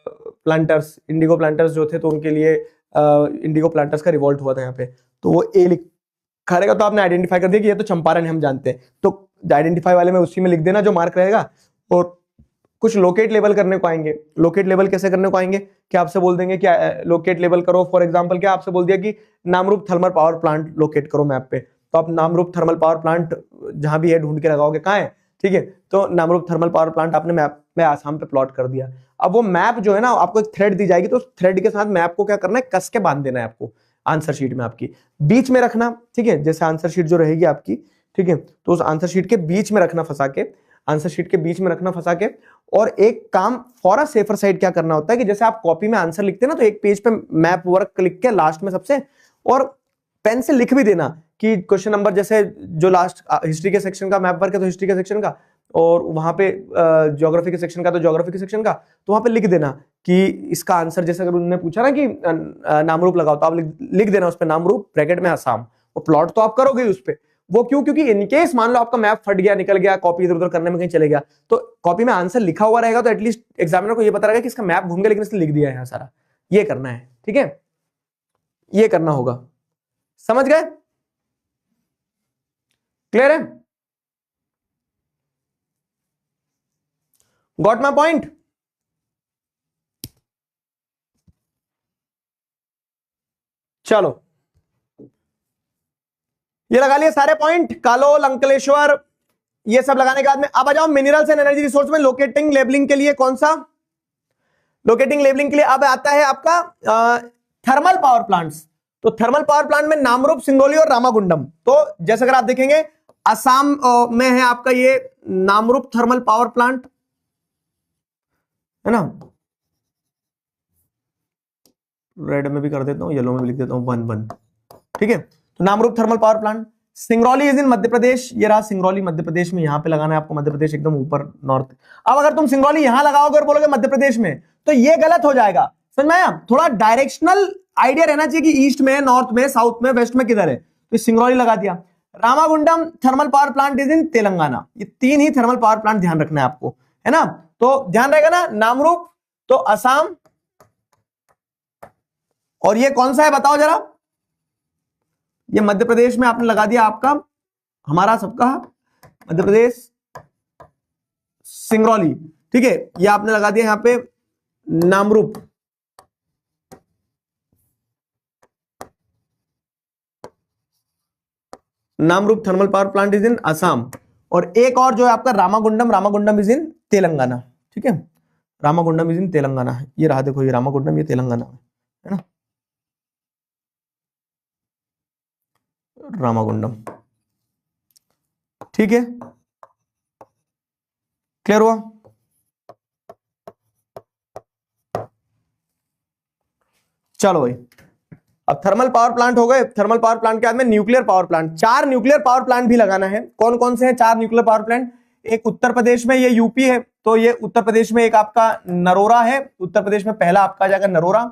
planters, indigo planters जो थे तो उनके लिए इंडिगो प्लांटर्स का रिवॉल्ट हुआ था यहाँ पे, तो वो ए लिखा रहेगा, तो आपने आइडेंटिफाई कर दिया कि ये तो चंपारण है, हम जानते हैं, तो आइडेंटिफाई वाले में उसी में लिख देना जो मार्क रहेगा। और कुछ लोकेट लेवल करने को आएंगे। लोकेट लेवल कैसे करने को आएंगे कि आपसे बोल देंगे कि लोकेट लेवल करो, फॉर एग्जांपल क्या आपसे बोल दिया कि Namrup thermal power plant locate करो मैप पे, तो आप नामरूप थर्मल पावर प्लांट जहां भी है ढूंढ के लगाओगे, कहाँ है, ठीक है, तो नामरूप थर्मल पावर प्लांट आपने मैप में आसाम पे प्लॉट कर दिया। अब वो मैप जो है ना, आपको एक थ्रेड दी जाएगी, तो थ्रेड के साथ मैप को क्या करना है, कस के बांध देना है आपको आंसर शीट में, आपकी बीच में रखना। ठीक है, जैसे आंसर शीट जो रहेगी आपकी, ठीक है, तो उस आंसर शीट के बीच में रखना फंसा के, आंसर शीट के बीच में रखना फंसा के। और एक काम फॉर अ सेफर साइड क्या करना होता है कि जैसे आप कॉपी में आंसर लिखते हैं ना, तो एक पेज पे मैप वर्क लिख के लास्ट में सबसे, और पेन से लिख भी देना कि क्वेश्चन नंबर, जैसे जो लास्ट हिस्ट्री के सेक्शन का मैप वर्क है तो हिस्ट्री के सेक्शन का, और वहां पे ज्योग्राफी के सेक्शन का तो ज्योग्राफी के सेक्शन का, तो वहां पे लिख देना कि इसका आंसर, जैसे अगर उन्होंने पूछा ना कि नामरूप लगाओ, तो आप लिख देना उस पर नामरूप ब्रैकेट में असम, और प्लॉट तो आप करोगे उस पर। वो क्यों? क्योंकि इनकेस मान लो आपका मैप फट गया, निकल गया, कॉपी इधर उधर करने में कहीं चले गया, तो कॉपी में आंसर लिखा हुआ रहेगा, तो एटलीस्ट एग्जामिनर को ये पता रहेगा कि इसका मैप घूम गया लेकिन इसने लिख दिया है यहाँ सारा। ये करना है, ठीक है, ये करना होगा। समझ गए? क्लियर है? Got my point? चलो, ये लगा लिए सारे पॉइंट, कालोल, अंकलेश्वर, ये सब लगाने के बाद में अब आ जाओ मिनरल्स एंड एनर्जी रिसोर्स में लोकेटिंग लेबलिंग के लिए। कौन सा लोकेटिंग लेबलिंग के लिए? अब आता है आपका थर्मल पावर प्लांट्स। तो थर्मल पावर प्लांट में नामरूप, सिंगरौली और रामागुंडम। तो जैसे अगर आप देखेंगे असम में है आपका ये नामरूप थर्मल पावर प्लांट, है ना, रेड में भी कर देता हूं, येलो में भी लिख देता हूं 1-1, ठीक है। तो Namrup thermal power plant. Singrauli is in Madhya Pradesh, ये रहा सिंगरौली मध्य प्रदेश में, यहां पे लगाना है आपको, मध्य प्रदेश एकदम ऊपर नॉर्थ। अब अगर तुम सिंगरौली यहां लगाओगे और बोलोगे मध्य प्रदेश में, तो ये गलत हो जाएगा, समझ में आया? थोड़ा डायरेक्शनल आइडिया रहना चाहिए कि ईस्ट में, नॉर्थ में, साउथ में, वेस्ट में किधर है। तो सिंगरौली लगा दिया। Ramagundam thermal power plant is in Telangana. ये तीन ही थर्मल पावर प्लांट ध्यान रखना है आपको, है ना। तो ध्यान रहेगा ना, नामरूप तो असम, और ये कौन सा है बताओ जरा? ये मध्य प्रदेश में आपने लगा दिया, आपका हमारा सबका मध्य प्रदेश सिंगरौली, ठीक है। ये आपने लगा दिया यहां पे Namrup, Namrup thermal power plant is in Assam. और एक और जो है आपका रामागुंडम, रामागुंडम इज इन तेलंगाना, ठीक है। रामागुंडम इज इन तेलंगाना है, ये रहा, देखो ये रामागुंडम, ये तेलंगाना है ना, रामागुंडम, ठीक है। क्लियर हुआ? चलो भाई, अब थर्मल पावर प्लांट हो गए। थर्मल पावर प्लांट के बाद में nuclear power plant, 4 nuclear power plant भी लगाना है। कौन कौन से हैं 4 न्यूक्लियर पावर प्लांट? एक उत्तर प्रदेश में, ये यूपी है, तो ये उत्तर प्रदेश में एक आपका नरोरा है, उत्तर प्रदेश में पहला आपका आ जाएगा नरोरा।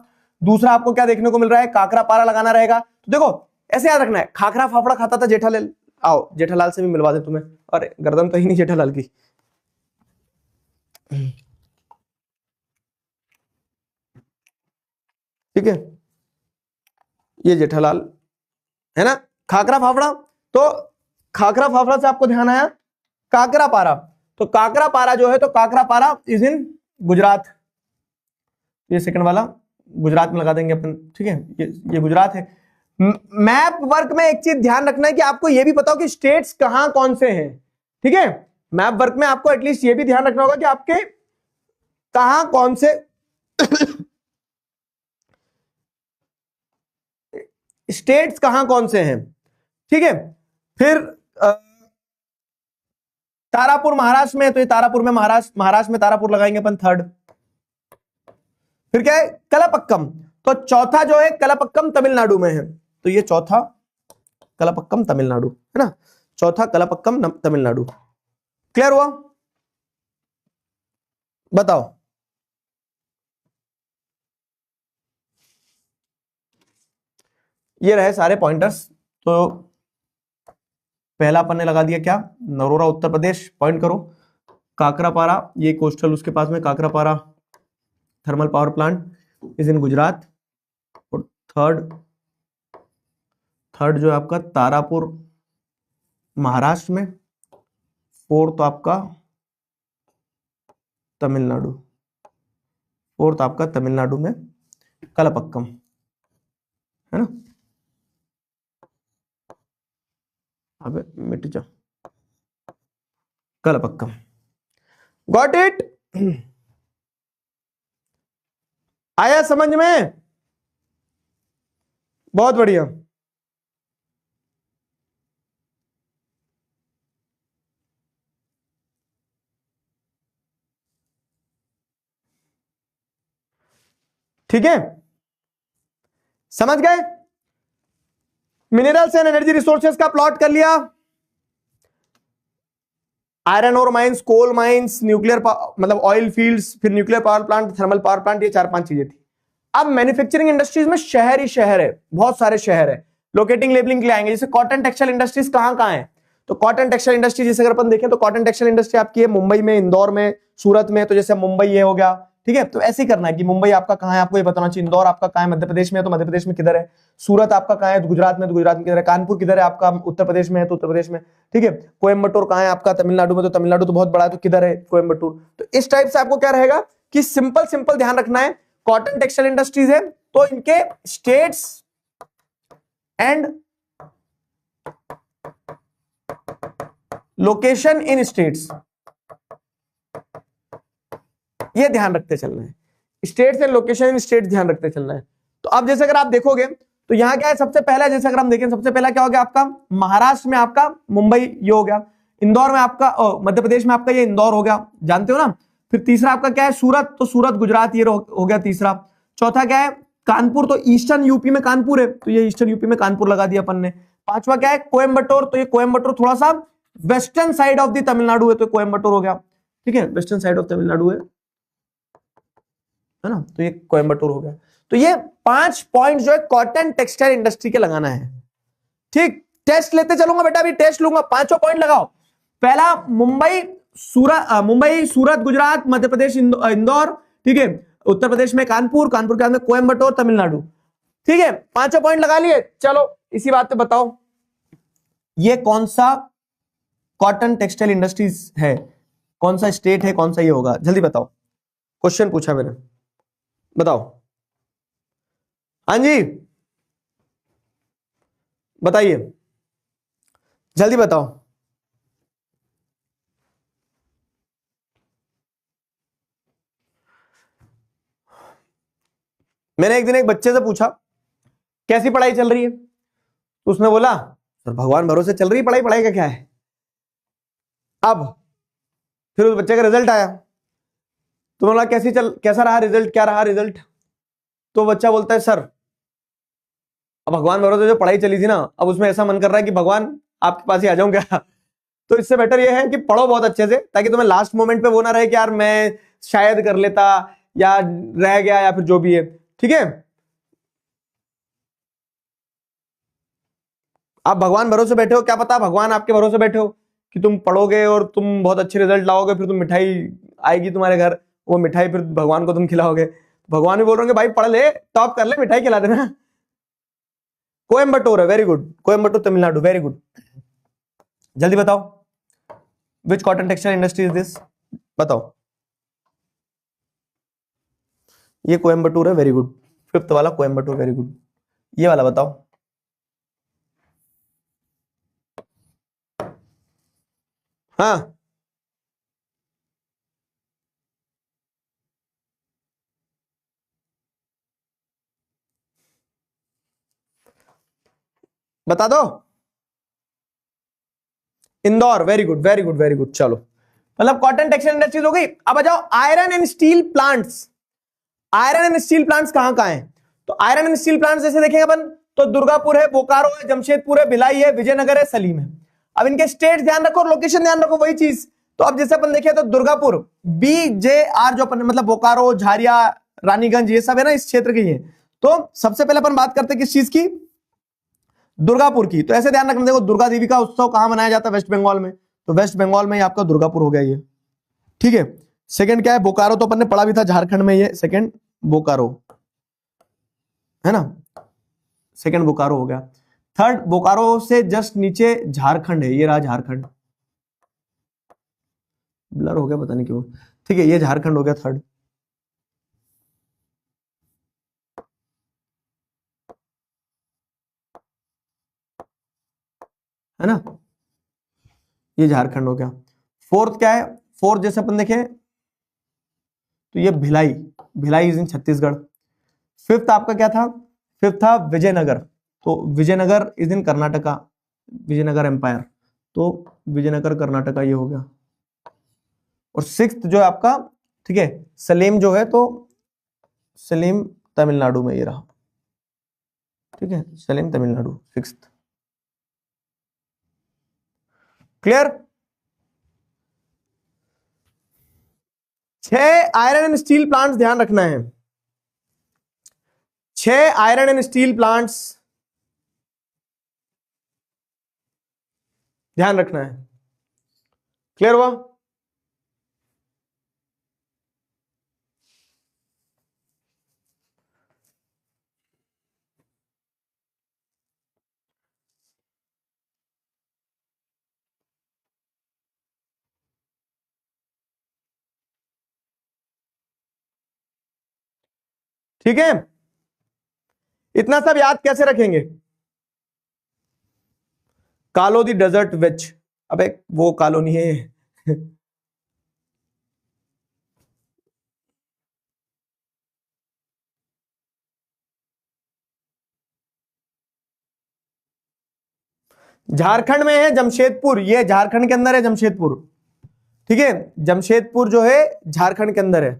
दूसरा आपको क्या देखने को मिल रहा है? काकरापारा लगाना रहेगा। तो देखो ऐसे याद रखना है, खाखरा फाफड़ा खाता था जेठालाल, आओ जेठालाल से भी मिलवा दे तुम्हें। अरे गर्दन तो ही नहीं जेठालाल की, ठीक है, ये जेठालाल है ना। खाकरा फाफड़ा, तो खाकरा फाफड़ा से आपको ध्यान आया काकरा पारा। तो काकरा पारा जो है, तो काकरा पारा इज इन गुजरात, ये सेकंड वाला गुजरात में लगा देंगे अपन, ठीक है। ये गुजरात है। मैप वर्क में एक चीज ध्यान रखना है कि आपको ये भी पता हो कि स्टेट्स कहां कौन से हैं, ठीक है। मैप वर्क में आपको एटलीस्ट ये भी ध्यान रखना होगा कि आपके कहां कौन से स्टेट्स कहां कौन से हैं, ठीक है। फिर तारापुर महाराष्ट्र में, तो ये तारापुर में, महाराष्ट्र में तारापुर लगाएंगे अपन, थर्ड। फिर क्या है? कलपक्कम, तो चौथा जो है कलपक्कम तमिलनाडु में है, तो ये चौथा कलपक्कम तमिलनाडु, है ना, चौथा कलपक्कम तमिलनाडु। क्लियर हुआ? बताओ। ये रहे सारे पॉइंटर्स। तो पहला अपन ने लगा दिया क्या? नरोरा उत्तर प्रदेश, पॉइंट करो। काकरापारा, ये कोस्टल उसके पास में Kakrapar thermal power plant is in Gujarat. और थर्ड जो है आपका तारापुर महाराष्ट्र में। फोर्थ आपका तमिलनाडु, फोर्थ आपका तमिलनाडु में कलपक्कम, है ना। अबे मिट जा, कलपक्कम। Got it? आया समझ में? बहुत बढ़िया। ठीक है, समझ गए? मिनरल्स एंड एनर्जी रिसोर्सेज का प्लॉट कर लिया, आयरन और माइंस, कोल माइंस, न्यूक्लियर मतलब ऑयल फील्ड्स, फिर nuclear power plant, thermal power plant, ये 4-5 चीजें थी। अब मैन्युफैक्चरिंग इंडस्ट्रीज में शहर ही शहर है, बहुत सारे शहर है। लोकेटिंग लेबलिंग के लिए आएंगे, जैसे कॉटन टेक्सटाइल इंडस्ट्रीज कहां कहां है, तो कॉटन टेक्सटाइल इंडस्ट्री जैसे अगर अपन देखें तो कॉटन टेक्सटाइल इंडस्ट्री आपकी है मुंबई में, इंदौर में, सूरत में। तो जैसे मुंबई ये हो गया, ठीक है, तो ऐसे ही करना है कि मुंबई आपका कहां है आपको ये बताना चाहिए, इंदौर आपका कहां है मध्य प्रदेश में है तो मध्य प्रदेश में किधर है, सूरत आपका कहां है गुजरात में तो गुजरात में किधर है, कानपुर किधर है आपका उत्तर प्रदेश में है तो उत्तर प्रदेश में, ठीक है, कोयम्बटूर कहां है आपका तमिलनाडु में तो तमिलनाडु तो बहुत बड़ा है तो किधर है कोयम्बटूर। तो इस टाइप से आपको क्या रहेगा कि सिंपल सिंपल ध्यान रखना है, कॉटन टेक्सटाइल इंडस्ट्रीज है तो इनके states and location in states, ये ध्यान रखते चलना है, states and location in states ध्यान रखते चलना है। तो अब जैसे अगर आप देखोगे तो यहां क्या है, सबसे पहला जैसे अगर हम देखें सबसे पहला क्या हो गया आपका, महाराष्ट्र में आपका मुंबई ये हो गया, इंदौर में आपका मध्य प्रदेश में आपका ये इंदौर हो गया, जानते हो ना। फिर तीसरा आपका क्या है सूरत, तो सूरत गुजरात ये हो गया तीसरा। चौथा क्या है कानपुर, तो ईस्टर्न यूपी में कानपुर है तो ये ईस्टर्न यूपी में कानपुर लगा दिया अपन ने। पांचवा क्या है कोयम्बटूर, तो ये कोयम्बटूर थोड़ा सा western side of the Tamil Nadu है तो कोयम्बटूर हो गया, ठीक है, वेस्टर्न साइड ऑफ तमिलनाडु है ना, तो ये कोयम्बटूर हो गया। तो ये 5 पॉइंट जो है कॉटन टेक्सटाइल इंडस्ट्री के लगाना है, ठीक। टेस्ट लेते चलूंगा बेटा, अभी टेस्ट लूंगा, 5 पॉइंट लगाओ। पहला मुंबई सूरत गुजरात, मध्य प्रदेश इंदौर, ठीक है, उत्तर प्रदेश में कानपुर, कानपुर के अंदर कोयम्बटूर तमिलनाडु, ठीक है, 5 पॉइंट लगा लिए। चलो इसी बात पे बताओ ये कौन सा कॉटन टेक्सटाइल इंडस्ट्रीज है, कौन सा स्टेट है, कौन सा ये होगा, जल्दी बताओ। क्वेश्चन पूछा मैंने, बताओ। हाँ जी बताइए, जल्दी बताओ। मैंने एक दिन एक बच्चे से पूछा कैसी पढ़ाई चल रही है, तो उसने बोला सर भगवान भरोसे चल रही है पढ़ाई, पढ़ाई का क्या है। अब फिर उस बच्चे का रिजल्ट आया तो बोला कैसा रहा रिजल्ट, क्या रहा रिजल्ट, तो बच्चा बोलता है सर अब भगवान भरोसे जो पढ़ाई चली थी ना, अब उसमें ऐसा मन कर रहा है कि भगवान आपके पास ही आ जाऊं क्या। तो इससे बेटर ये है कि पढ़ो बहुत अच्छे से, ताकि तुम्हें लास्ट मोमेंट पे वो ना रहे कि यार मैं शायद कर लेता या रह गया या फिर जो भी है, ठीक है। आप भगवान भरोसे बैठे हो, क्या पता भगवान आपके भरोसे बैठे हो कि तुम पढ़ोगे और तुम बहुत अच्छे रिजल्ट लाओगे, फिर तुम मिठाई आएगी तुम्हारे घर, वो मिठाई फिर भगवान को तुम खिलाओगे, भगवान भी बोल रहे होंगे भाई पढ़ ले, टॉप कर ले, मिठाई खिला देना। कोयम्बटूर है, very good, Coimbatore Tamil Nadu, very good. जल्दी बताओ which cotton textile industry is this, बताओ। ये कोयम्बटूर है, वेरी गुड, 5th वाला कोयम्बटूर, वेरी गुड। ये वाला बताओ। हाँ बता दो। Indore, very good very good very good. चलो मतलब कॉटन टेक्सटाइल इंडस्ट्रीज हो गई। अब आ जाओ iron and steel plants. Iron and steel plants कहां कहां हैं, तो आयरन एंड स्टील प्लांट्स जैसे देखेंगे अपन तो दुर्गापुर है, बोकारो है, जमशेदपुर है, भिलाई है, विजयनगर है, सलीम है। अब इनके स्टेट ध्यान रखो, लोकेशन ध्यान रखो, वही चीज। तो अब जैसे अपन देखें तो दुर्गापुर BJR जो अपन मतलब बोकारो, झारिया, रानीगंज ये सब है ना इस क्षेत्र के ही। तो सबसे पहले अपन बात करते हैं किस चीज की, दुर्गापुर की। तो ऐसे ध्यान रखना, देखो दुर्गा देवी का उत्सव कहां मनाया जाता है, वेस्ट बंगाल में, तो वेस्ट बंगाल में आपका दुर्गापुर हो गया ये, ठीक है। सेकंड क्या है बोकारो, तो अपन ने पढ़ा भी था झारखंड में, ये सेकंड बोकारो है ना, सेकंड बोकारो हो गया। थर्ड बोकारो से जस्ट नीचे झारखंड है, ये रहा झारखंड, ब्लर हो गया पता नहीं क्यों, ठीक है, ये झारखंड हो गया थर्ड, है ना, ये झारखंड हो गया। फोर्थ क्या है, फोर्थ जैसे अपन देखें तो ये Bhilai, Bhilai is in Chhattisgarh. Fifth आपका क्या था, फिफ्थ था विजयनगर, तो Vijayanagar is in Karnataka, Vijayanagar empire, तो विजयनगर कर्नाटका ये हो गया। और सिक्स्थ जो है आपका, ठीक है, सलेम जो है, तो सलेम तमिलनाडु में ये रहा, ठीक है, Salem Tamil Nadu sixth. Clear? 6 iron and steel plants ध्यान रखना है, 6 आयरन एंड स्टील प्लांट्स ध्यान रखना है। क्लियर हुआ? ठीक है, इतना सब याद कैसे रखेंगे? कालो दी डेजर्ट विच, अबे वो कालो नहीं है झारखंड में है जमशेदपुर, ये झारखंड के अंदर है जमशेदपुर। ठीक है, जमशेदपुर जो है झारखंड के अंदर है।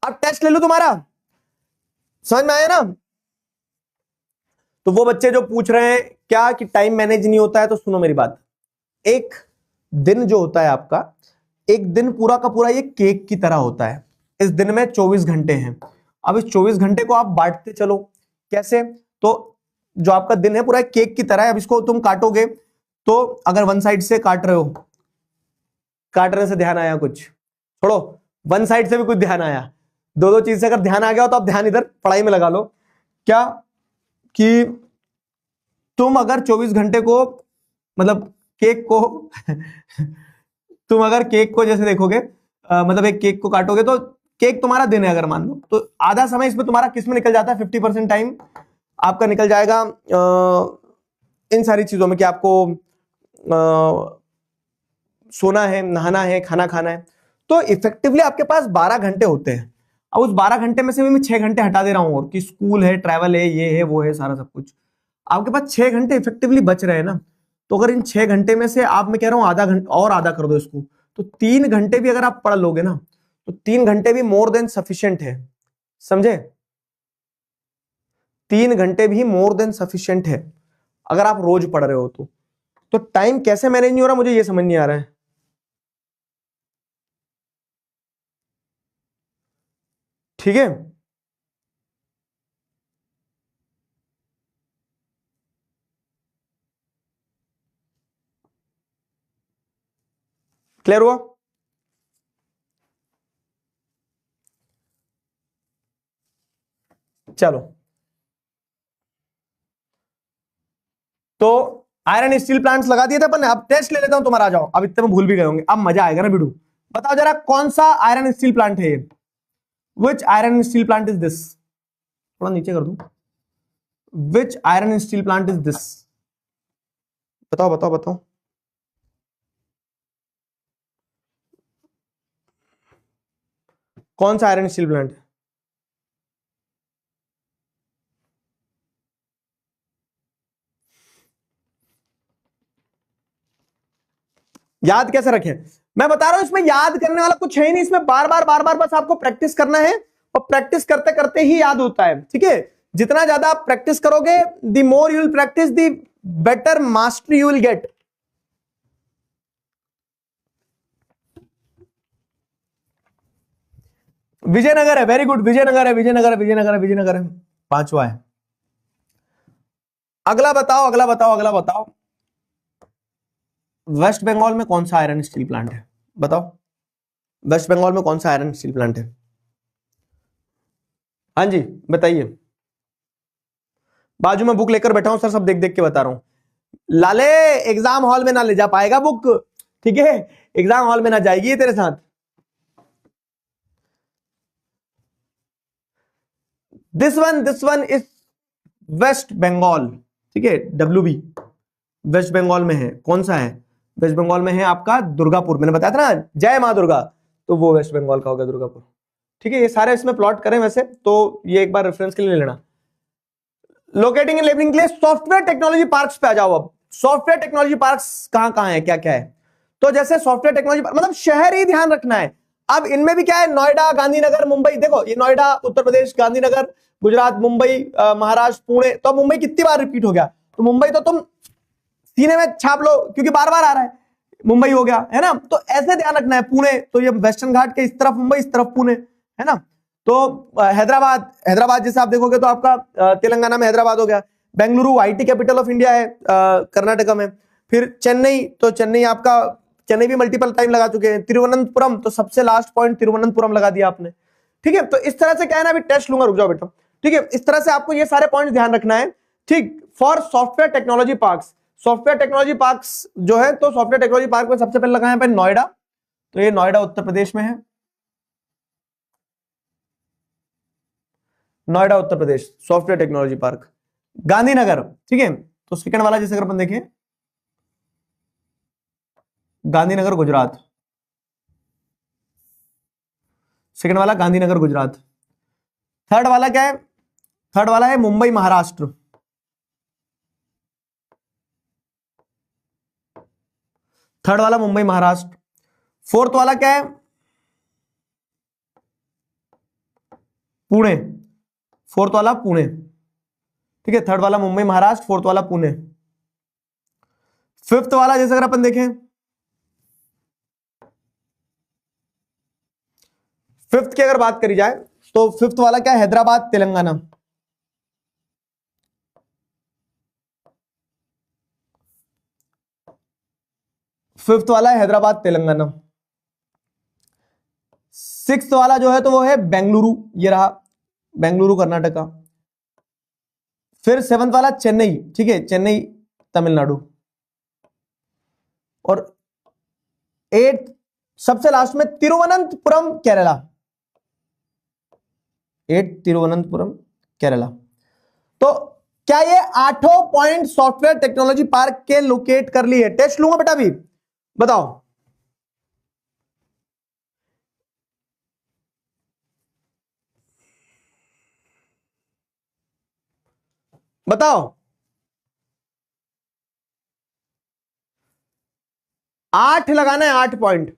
अब टेस्ट ले लूं तुम्हारा, समझ में आया ना? तो वो बच्चे जो पूछ रहे हैं क्या कि टाइम मैनेज नहीं होता है, तो सुनो मेरी बात। एक दिन जो होता है आपका, एक दिन पूरा का पूरा ये केक की तरह होता है। इस दिन में 24 घंटे हैं। अब इस 24 घंटे को आप बांटते चलो। कैसे? तो जो आपका दिन है पूरा एक केक की तरह है। अब इसको तुम काटोगे तो अगर वन साइड से काट रहे हो, काटने से ध्यान आया कुछ? छोड़ो, वन साइड से भी कुछ ध्यान आया? दो दो चीज से अगर ध्यान आ गया हो तो आप ध्यान इधर पढ़ाई में लगा लो। क्या कि तुम अगर 24 घंटे को मतलब केक को तुम अगर केक को जैसे देखोगे, मतलब एक केक को काटोगे तो केक तुम्हारा दिन है अगर मान लो, तो आधा समय इसमें तुम्हारा किस में निकल जाता है? 50% टाइम आपका निकल जाएगा इन सारी चीजों में कि आपको सोना है, नहाना है, खाना खाना है। तो इफेक्टिवली आपके पास 12 घंटे होते हैं। अब उस 12 घंटे में से भी मैं 6 घंटे हटा दे रहा हूं, और कि स्कूल है, ट्रैवल है, ये है, वो है, सारा सब कुछ। आपके पास 6 घंटे इफेक्टिवली बच रहे हैं ना। तो अगर इन 6 घंटे में से आप, मैं कह रहा हूं आधा घंटा और आधा कर दो इसको, तो 3 घंटे भी अगर आप पढ़ लोगे ना, तो 3 घंटे भी मोर देन सफिशिएंट है। समझे? 3 घंटे भी मोर देन सफिशिएंट है अगर आप रोज पढ़ रहे हो तो टाइम कैसे मैनेज नहीं हो रहा, मुझे ये समझ नहीं आ रहा है। ठीक है, क्लियर हुआ? चलो, तो आयरन स्टील प्लांट्स लगा दिए थे अपन ने। अब टेस्ट ले लेता हूं तुम्हारा, आ जाओ। अब इतने में भूल भी गए होंगे, अब मजा आएगा ना बिडू। बताओ जरा कौन सा आयरन स्टील प्लांट है ये? Which iron steel plant is this? थोड़ा नीचे कर दूं। Which iron steel plant is this? बताओ बताओ बताओ। कौन सा आयरन स्टील प्लांट है? याद कैसे रखें? मैं बता रहा हूं इसमें याद करने वाला कुछ है ही नहीं। इसमें बार बार बार बार बस आपको प्रैक्टिस करना है, और प्रैक्टिस करते करते ही याद होता है। ठीक है, जितना ज्यादा आप प्रैक्टिस करोगे, the more you will practice the better mastery you will get. Vijayanagar है, वेरी गुड। विजयनगर है, विजयनगर है, विजयनगर है, विजयनगर है, 5वां है। अगला बताओ, अगला बताओ, अगला बताओ। वेस्ट बंगाल में कौन सा आयरन स्टील प्लांट है? बताओ, वेस्ट बंगाल में कौन सा आयरन स्टील प्लांट है? हाँ जी, बताइए। बाजू में बुक लेकर बैठा हूं सर, सब देख देख के बता रहा हूं। लाले, एग्जाम हॉल में ना ले जा पाएगा बुक, ठीक है? एग्जाम हॉल में ना जाएगी तेरे साथ। This one is West Bengal. ठीक है, WB वेस्ट बंगाल में है। कौन सा है? वेस्ट बंगाल में है आपका दुर्गापुर। मैंने बताया था ना, जय मां दुर्गा, तो वो वेस्ट बंगाल का होगा, दुर्गापुर। ठीक है, ये सारे इसमें प्लॉट करें वैसे तो, ये एक बार रेफरेंस के लिए ले लेना। लोकेटिंग एंड लेबलिंग के लिए सॉफ्टवेयर टेक्नोलॉजी पार्क्स पे आ जाओ। अब सॉफ्टवेयर टेक्नोलॉजी पार्क्स कहां कहां है, क्या क्या है? तो जैसे सॉफ्टवेयर टेक्नोलॉजी मतलब शहर ही ध्यान रखना है। अब इनमें भी क्या है, नोएडा, गांधीनगर, मुंबई। देखो ये नोएडा उत्तर प्रदेश, गांधीनगर गुजरात, मुंबई महाराष्ट्र, पुणे। तो मुंबई कितनी बार रिपीट हो गया? तो मुंबई तो तुम सीने में छाप लो, क्योंकि बार बार आ रहा है, मुंबई हो गया है ना। तो ऐसे ध्यान रखना है, पुणे, तो ये वेस्टर्न घाट के इस तरफ मुंबई, इस तरफ पुणे, है ना। तो हैदराबाद, हैदराबाद जैसे आप देखोगे तो आपका तेलंगाना में हैदराबाद हो गया। Bengaluru IT capital of India है कर्नाटका में। फिर चेन्नई, तो चेन्नई आपका, चेन्नई भी मल्टीपल टाइम लगा चुके हैं। तिरुवनंतपुरम, तो सबसे लास्ट पॉइंट तिरुवनंतपुरम लगा दिया आपने, ठीक है। तो इस तरह से क्या है ना, अभी टेस्ट लूंगा, रुक जाओ बेटा, ठीक है। इस तरह से आपको ये सारे पॉइंट ध्यान रखना है, ठीक। For software technology parks, software technology parks जो है, तो सॉफ्टवेयर टेक्नोलॉजी पार्क में सबसे पहले लगा है नोएडा, तो ये नोएडा उत्तर प्रदेश में है, Noida Uttar Pradesh software technology park. Gandhinagar, ठीक है, तो सेकंड वाला जैसे अगर अपन देखें, गांधीनगर गुजरात, सेकंड वाला गांधीनगर गुजरात। थर्ड वाला क्या है, थर्ड वाला है मुंबई महाराष्ट्र, थर्ड वाला मुंबई महाराष्ट्र। फोर्थ वाला क्या है, पुणे, फोर्थ वाला पुणे, ठीक है। थर्ड वाला मुंबई महाराष्ट्र, फोर्थ वाला पुणे। फिफ्थ वाला जैसे अगर अपन देखें, फिफ्थ की अगर बात करी जाए, तो फिफ्थ वाला क्या है, हैदराबाद तेलंगाना, फिफ्थ वाला है हैदराबाद तेलंगाना। सिक्स्थ वाला जो है तो वो है बेंगलुरु, ये रहा बेंगलुरु कर्नाटका। फिर सेवंथ वाला चेन्नई, ठीक है, चेन्नई तमिलनाडु। और एट, सबसे लास्ट में तिरुवनंतपुरम केरला, एट तिरुवनंतपुरम केरला। तो क्या ये आठों पॉइंट सॉफ्टवेयर टेक्नोलॉजी पार्क के लोकेट कर लिए? टेस्ट लूंगा बेटा भी, बताओ। बताओ, 8 लगाना है, 8 पॉइंट।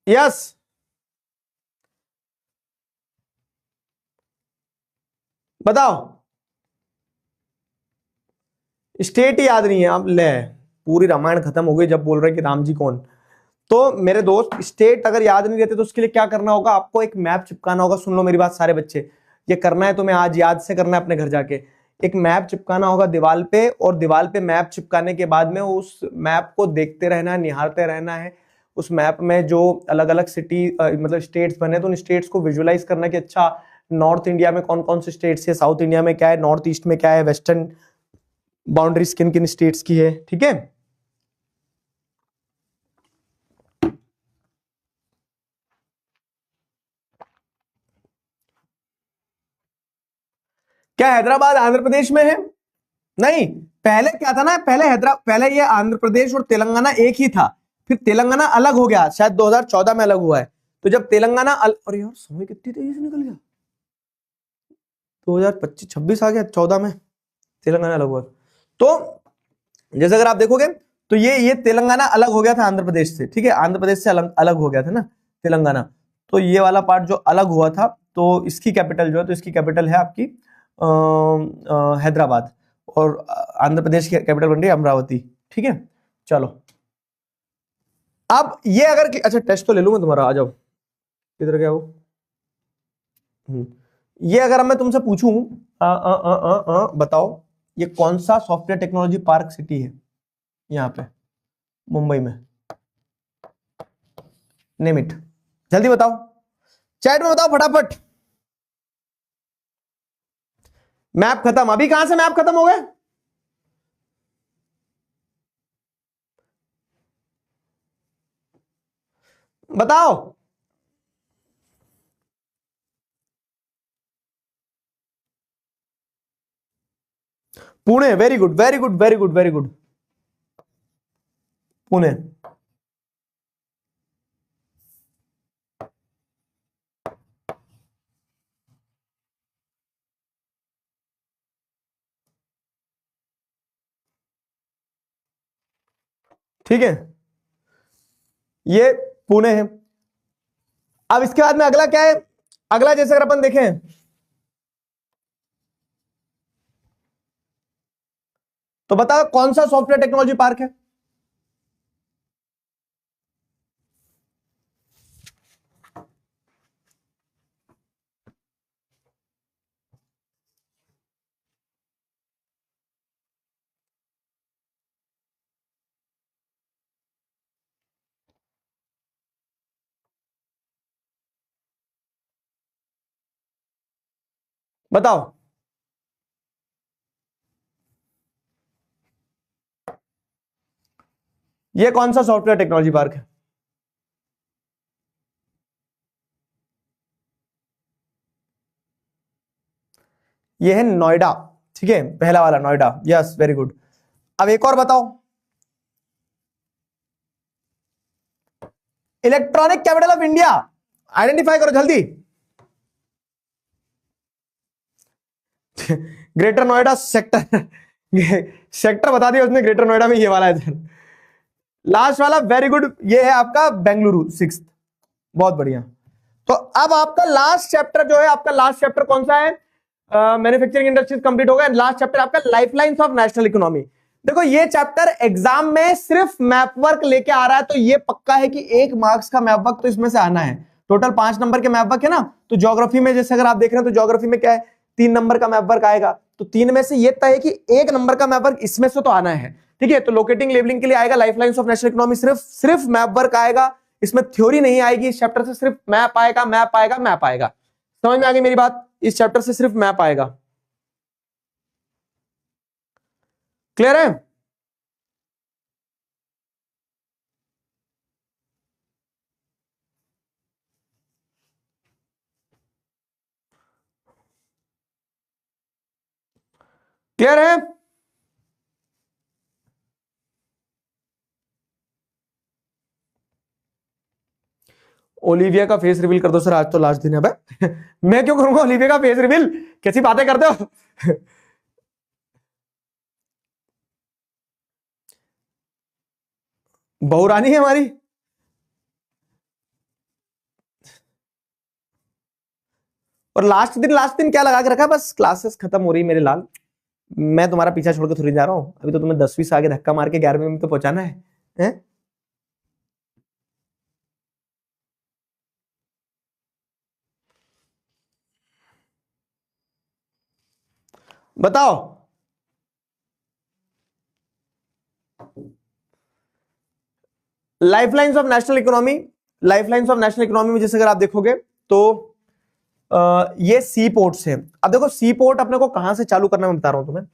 यस, बताओ। स्टेट ही याद नहीं है, अब ले पूरी रामायण खत्म हो गई जब बोल रहे कि राम जी कौन। तो मेरे दोस्त, स्टेट अगर याद नहीं रहते तो उसके लिए क्या करना होगा, आपको एक मैप चिपकाना होगा। सुन लो मेरी बात सारे बच्चे, ये करना है तुम्हें, आज याद से करना है अपने घर जाके। एक मैप चिपकाना होगा दीवार पे, और दीवार पे मैप चिपकाने के बाद में उस मैप को देखते रहना है, निहारते रहना है। उस मैप में जो अलग अलग सिटी मतलब स्टेट्स बने, तो उन स्टेट्स को विजुअलाइज करना कि अच्छा नॉर्थ इंडिया में कौन कौन से स्टेट्स है, साउथ इंडिया में क्या है, नॉर्थ ईस्ट में क्या है, वेस्टर्न बाउंड्री किन किन स्टेट्स की है, ठीक है। क्या हैदराबाद आंध्र प्रदेश में है? नहीं, पहले क्या था ना, पहले हैदराबाद, पहले ये आंध्र प्रदेश और तेलंगाना एक ही था, फिर तेलंगाना अलग हो गया, शायद 2014 में अलग हुआ है। तो जब तेलंगाना और यार समय कितनी तेजी से निकल गया, 2025 26 आ गया, 14 में तेलंगाना अलग हुआ। तो जैसे अगर आप देखोगे तो ये तेलंगाना अलग हो गया था आंध्र प्रदेश से, ठीक है, आंध्र प्रदेश से अलग अलग हो गया था ना तेलंगाना। तो ये वाला पार्ट जो अलग हुआ था, तो इसकी कैपिटल जो है, तो इसकी कैपिटल है आपकी हैदराबाद, और आंध्र प्रदेश की कैपिटल बन रही है अमरावती, ठीक है। चलो, अब ये अगर अच्छा टेस्ट तो ले लूंगा तुम्हारा, आ जाओ किधर गया वो। ये अगर मैं तुमसे पूछूं, बताओ ये कौन सा सॉफ्टवेयर टेक्नोलॉजी पार्क सिटी है यहाँ पे मुंबई में, नेम इट, जल्दी बताओ, चैट में बताओ फटाफट। मैप खत्म, अभी कहां से मैप खत्म हो गए? बताओ। Pune, very good very good very good very good, Pune. ठीक है, ये पुणे है। अब इसके बाद में अगला क्या है, अगला जैसे अगर अपन देखें तो बताओ कौन सा सॉफ्टवेयर टेक्नोलॉजी पार्क है? बताओ। ये कौन सा सॉफ्टवेयर टेक्नोलॉजी पार्क है? ये है नोएडा। ठीक है, पहला वाला नोएडा, यस वेरी गुड। अब एक और बताओ, electronic capital of India, identify करो जल्दी। ग्रेटर नोएडा सेक्टर, सेक्टर बता दिया उसने, ग्रेटर नोएडा में ये वाला है। लास्ट वाला वेरी गुड, ये है आपका बेंगलुरु, 6th, बहुत बढ़िया। तो अब आपका लास्ट चैप्टर जो है, आपका लास्ट चैप्टर कौन सा है? मैन्युफैक्चरिंग इंडस्ट्रीज कंप्लीट हो गया। लास्ट चैप्टर आपका लाइफलाइंस ऑफ नेशनल इकोनॉमी। देखो ये चैप्टर एग्जाम में सिर्फ मैप वर्क लेके आ रहा है, तो ये पक्का है कि 1 मार्क्स का मैप वर्क तो इसमें से आना है। टोटल 5 नंबर के मैप वर्क है ना, तो ज्योग्राफी में जैसे अगर आप देख रहे हैं तो ज्योग्राफी में क्या है, 3 नंबर का मैप वर्क आएगा, तो 3 में से ये तय है कि 1 नंबर का मैप वर्क इसमें से तो आना है। ठीक है, तो लोकेटिंग लेबलिंग के लिए आएगा लाइफलाइंस ऑफ नेशनल इकोनॉमी, सिर्फ मैप वर्क आएगा, इसमें थ्योरी नहीं आएगी। इस चैप्टर से सिर्फ मैप आएगा, मैप आएगा, मैप आएगा। समझ में आ गई मेरी बात? इस चैप्टर से सिर्फ मैप आएगा। क्लियर है? क्लियर है? ओलिविया का फेस रिवील कर दो सर, आज तो लास्ट दिन है भाई। मैं क्यों करूंगा ओलिविया का फेस रिवील, कैसी बातें करते हो? बहुरानी है हमारी। और लास्ट दिन क्या लगा के रखा है, बस क्लासेस खत्म हो रही है मेरे लाल, मैं तुम्हारा पीछा छोड़ के थोड़ी जा रहा हूं, अभी तो तुम्हें 10वीं से आगे धक्का मार के 11वीं में तो पहुंचाना है? बताओ। Lifelines of national economy, lifelines of national economy में जैसे अगर आप देखोगे तो ये सी पोर्ट्स है। अब देखो सी पोर्ट अपने को कहां से चालू करना, मैं बता रहा हूं तुम्हें।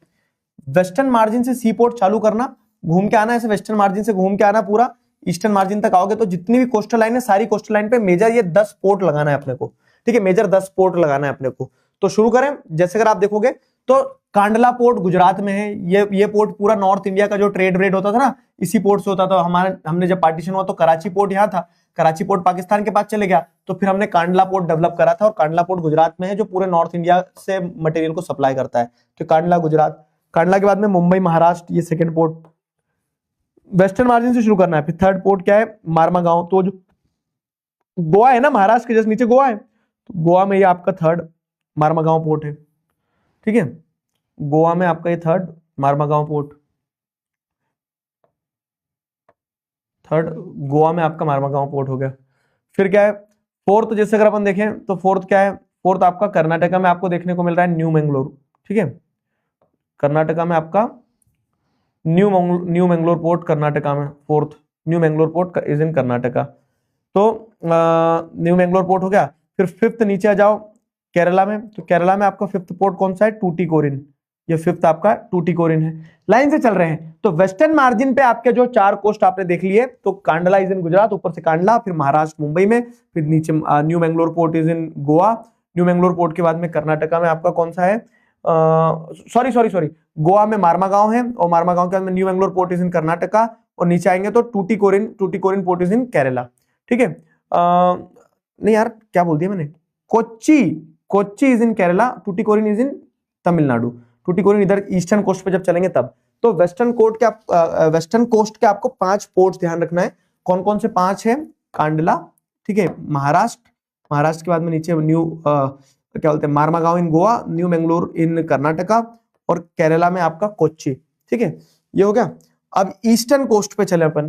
वेस्टर्न मार्जिन से सी पोर्ट चालू करना, घूम के आना, ऐसे वेस्टर्न मार्जिन से घूम के आना, पूरा ईस्टर्न मार्जिन तक आओगे तो जितनी भी कोस्टल लाइन है, सारी कोस्टल लाइन पे मेजर ये 10 पोर्ट लगाना है अपने को। ठीक है, मेजर 10 पोर्ट लगाना है अपने को। तो शुरू करें, जैसे अगर आप देखोगे तो कांडला पोर्ट गुजरात में है। ये पोर्ट पूरा नॉर्थ इंडिया का जो ट्रेड व्रेड होता था ना, इसी पोर्ट से होता था। हमने जब पार्टीशन हुआ तो कराची पोर्ट यहाँ था, कराची पोर्ट पाकिस्तान के पास चले गया, तो फिर हमने कांडला पोर्ट डेवलप करा था, और कांडला पोर्ट गुजरात में है जो पूरे नॉर्थ इंडिया से मटेरियल को सप्लाई करता है। तो कांडला गुजरात, कांडला के बाद में मुंबई महाराष्ट्र, ये सेकंड पोर्ट। वेस्टर्न मार्जिन से शुरू करना है। फिर थर्ड पोर्ट क्या है, मारमागांव। तो जो गोवा है ना, महाराष्ट्र के जस्ट नीचे गोवा है, तो गोवा में ये आपका थर्ड मारमागांव पोर्ट है। ठीक है, गोवा में आपका ये third Marmagao port, third Goa में आपका मारमागांव पोर्ट हो गया। फिर क्या है फोर्थ, जैसे अगर अपन देखें तो फोर्थ क्या है, फोर्थ आपका कर्नाटका में आपको देखने को मिल रहा है न्यू मैंगलोर। ठीक है, कर्नाटका में आपका न्यू मैंगलोर पोर्ट, कर्नाटका में fourth new Mangalore port is in Karnataka. तो न्यू मैंगलोर पोर्ट हो गया। फिर फिफ्थ नीचे आ जाओ केरला में, तो केरला में आपका फिफ्थ पोर्ट कौन सा है, टूटीकोरिन। ये फिफ्थ आपका टूटीकोरिन है। लाइन से चल रहे हैं तो वेस्टर्न मार्जिन पे आपके जो 4 कोस्ट आपने देख लिए, तो कांडला इज इन गुजरात, ऊपर से कांडला, फिर महाराष्ट्र मुंबई में, फिर नीचे new Mangalore port is in Goa. New Mangalore port के बाद में कर्नाटका में आपका कौन सा है, सॉरी गोवा में मारमागांव है, और मारमागांव के बाद में new Mangalore port is in Karnataka, और नीचे आएंगे तो Tuticorin port is in Kerala. ठीक है, नहीं यार क्या बोल दिया मैंने, Kochi is in Kerala, Tuticorin is in Tamil Nadu. Tuticorin इधर ईस्टर्न कोस्ट पे जब चलेंगे तब। तो वेस्टर्न कोस्ट के आपको 5 पोर्ट्स ध्यान रखना है। कौन कौन से 5 है? कांडला, ठीक है, महाराष्ट्र, महाराष्ट्र के बाद में नीचे न्यू क्या बोलते हैं, मार्मागांव इन गोवा, न्यू मैंगलोर इन कर्नाटका, और केरला में आपका कोच्चि, ठीक है, ये हो गया। अब ईस्टर्न कोस्ट पे चले अपन,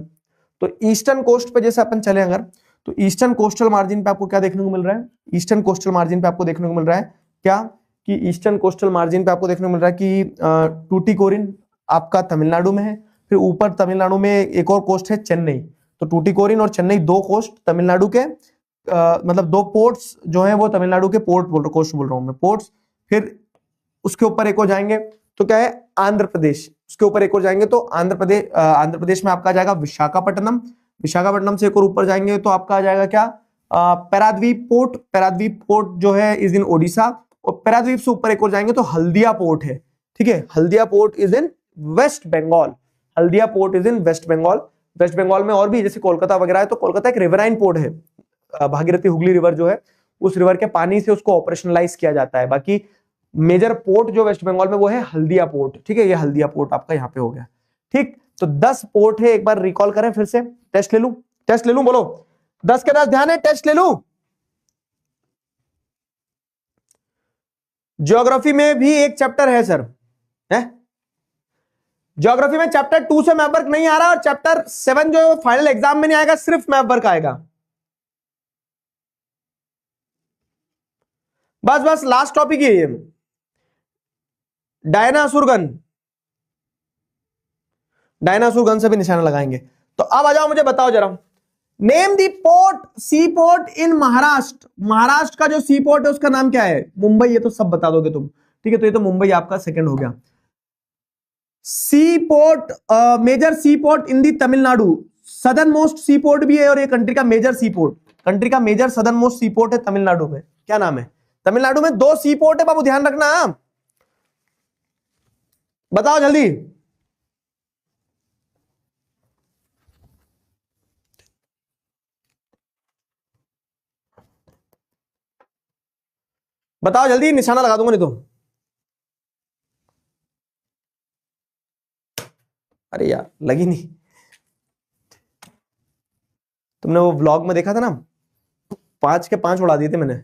तो ईस्टर्न कोस्ट पे जैसे अपन चले अगर, तो ईस्टर्न कोस्टल मार्जिन पे आपको क्या देखने को मिल रहा है? ईस्टर्न कोस्टल मार्जिन पे आपको देखने को मिल रहा है क्या, कि ईस्टर्न कोस्टल मार्जिन पे आपको देखने को मिल रहा है कि टूटिकोरिन आपका तमिलनाडु में है, फिर ऊपर तमिलनाडु में एक और कोस्ट है चेन्नई, तो टूटिकोरिन और चेन्नई दो कोस्ट तमिलनाडु के, मतलब दो पोर्ट्स जो है वो तमिलनाडु के पोर्ट बोल रहा हूँ, कोस्ट बोल रहा हूँ मैं, पोर्ट्स। फिर उसके ऊपर एक और जाएंगे तो क्या है? आंध्र प्रदेश, उसके ऊपर एक और जाएंगे तो आंध्र प्रदेश में आपका आ जाएगा विशाखापट्टनम, विशाखापट्टनम से एक और ऊपर जाएंगे तो आपका आ जाएगा क्या? पैराद्वीप पोर्ट, पैराद्वीप पोर्ट जो है इज इन ओडिशा, और पैराद्वीप से ऊपर एक और जाएंगे तो हल्दिया पोर्ट है, ठीक है, Haldia port is in West Bengal, Haldia port is in West Bengal. West Bengal में और भी जैसे कोलकाता वगैरह है, तो कोलकाता एक रिवराइन पोर्ट है, भागीरथी हुगली रिवर जो है उस रिवर के पानी से उसको ऑपरेशनलाइज किया जाता है। बाकी मेजर पोर्ट जो वेस्ट बंगाल में वो है हल्दिया पोर्ट, ठीक है, ये हल्दिया पोर्ट आपका यहाँ पे हो गया, ठीक। तो 10 पोर्ट है, एक बार रिकॉल करें फिर से, टेस्ट ले लूं, टेस्ट ले लूं, बोलो 10 के 10 ध्यान है, टेस्ट ले लूं। ज्योग्राफी में भी एक चैप्टर है सर, है ज्योग्राफी में चैप्टर 2 से मैप वर्क नहीं आ रहा, और चैप्टर 7 जो फाइनल एग्जाम में नहीं आएगा, सिर्फ मैप वर्क आएगा। बस बस लास्ट टॉपिक ही है, डायनासोर गन, डायनासोर गन से भी निशाना लगाएंगे। तो अब आ जाओ, मुझे बताओ जरा, name the port, sea port in Maharashtra, Maharashtra का जो सी पोर्ट है उसका नाम क्या है? मुंबई, ये तो सब बता दोगे तुम, ठीक है, तो ये तो मुंबई आपका सेकंड हो गया। Sea port, major sea port in the Tamil Nadu, southern most sea port भी है, और ये कंट्री का मेजर सी पोर्ट, कंट्री का major southern most sea port है तमिलनाडु में, क्या नाम है? तमिलनाडु में 2 सी पोर्ट है बाबू, ध्यान रखना, बताओ जल्दी। बताओ जल्दी, निशाना लगा दूंगा नहीं तो। अरे यार लगी नहीं, तुमने वो व्लॉग में देखा था ना, 5 के 5 उड़ा दिए थे मैंने।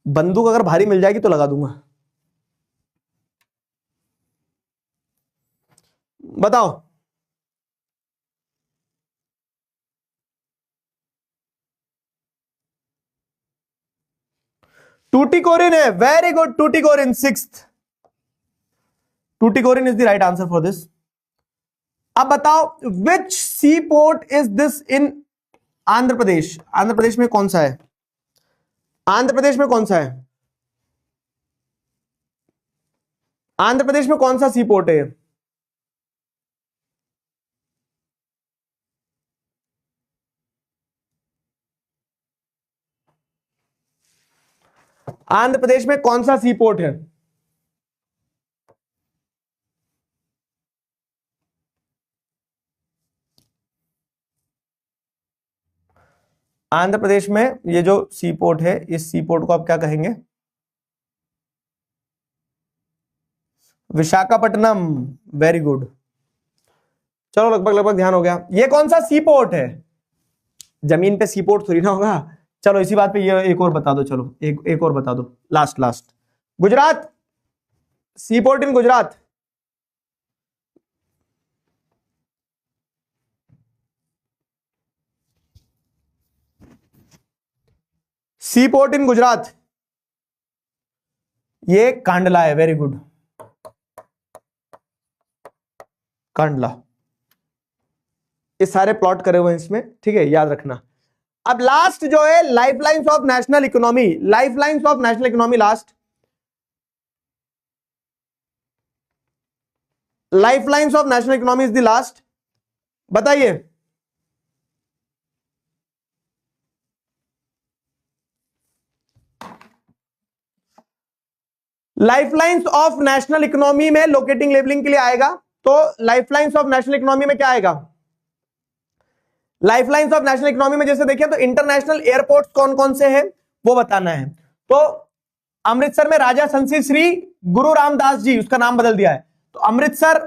बंदूक अगर भारी मिल जाएगी तो लगा दूंगा, बताओ। टूटिकोरिन है, very good, Tuticorin 6th, Tuticorin is the right answer for this. अब बताओ, which sea port is this in Andhra Pradesh, Andhra Pradesh में कौन सा है? आंध्र प्रदेश में कौन सा है? आंध्र प्रदेश में कौन सा सी पोर्ट है? आंध्र प्रदेश में कौन सा सी पोर्ट है? आंध्र प्रदेश में ये जो सी पोर्ट है, इस सी पोर्ट को आप क्या कहेंगे? Visakhapatnam, very good. चलो लगभग लगभग ध्यान हो गया। ये कौन सा सी पोर्ट है? जमीन पे सी पोर्ट थोड़ी ना होगा। चलो इसी बात पे ये एक और बता दो, चलो एक और बता दो, last last. Gujarat, sea port in Gujarat, sea port in Gujarat, ये कांडला है, वेरी गुड, कांडला। ये सारे प्लॉट करे हुए हैं इसमें, ठीक है, याद रखना। अब लास्ट जो है lifelines of national economy, lifelines of national economy, last lifelines of national economy is the last. बताइए, लाइफलाइंस ऑफ नेशनल इकोनॉमी में लोकेटिंग लेबलिंग के लिए आएगा, तो लाइफलाइंस ऑफ नेशनल इकोनॉमी में क्या आएगा? लाइफलाइंस ऑफ नेशनल इकोनॉमी में जैसे देखिए तो इंटरनेशनल एयरपोर्ट्स कौन कौन से हैं वो बताना है। तो अमृतसर में राजा संसी श्री गुरु रामदास जी, उसका नाम बदल दिया है, तो अमृतसर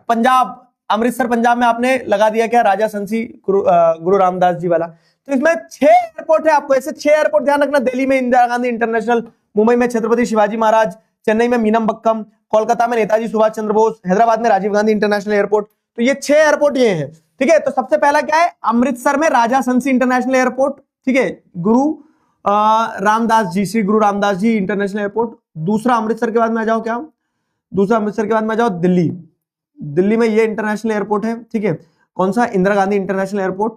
पंजाब अमृतसर पंजाब में आपने लगा दिया क्या, राजा संसी गुरु रामदास जी वाला। तो इसमें 6 एयरपोर्ट है, आपको ऐसे 6 एयरपोर्ट ध्यान रखना। दिल्ली में इंदिरा गांधी इंटरनेशनल, मुंबई में छत्रपति शिवाजी महाराज, चेन्नई में मीनमबक्कम, कोलकाता में नेताजी सुभाष चंद्र बोस, हैदराबाद में राजीव गांधी इंटरनेशनल एयरपोर्ट। तो ये 6 एयरपोर्ट ये हैं, ठीक है। तो सबसे पहला क्या है, अमृतसर में राजा संसी इंटरनेशनल एयरपोर्ट, ठीक है, गुरु रामदास जी, श्री गुरु रामदास जी इंटरनेशनल एयरपोर्ट। दूसरा अमृतसर के बाद में आ जाओ, क्या दूसरा अमृतसर के बाद में आ जाओ दिल्ली, दिल्ली में ये इंटरनेशनल एयरपोर्ट है, ठीक है, कौन सा, इंदिरा गांधी इंटरनेशनल एयरपोर्ट।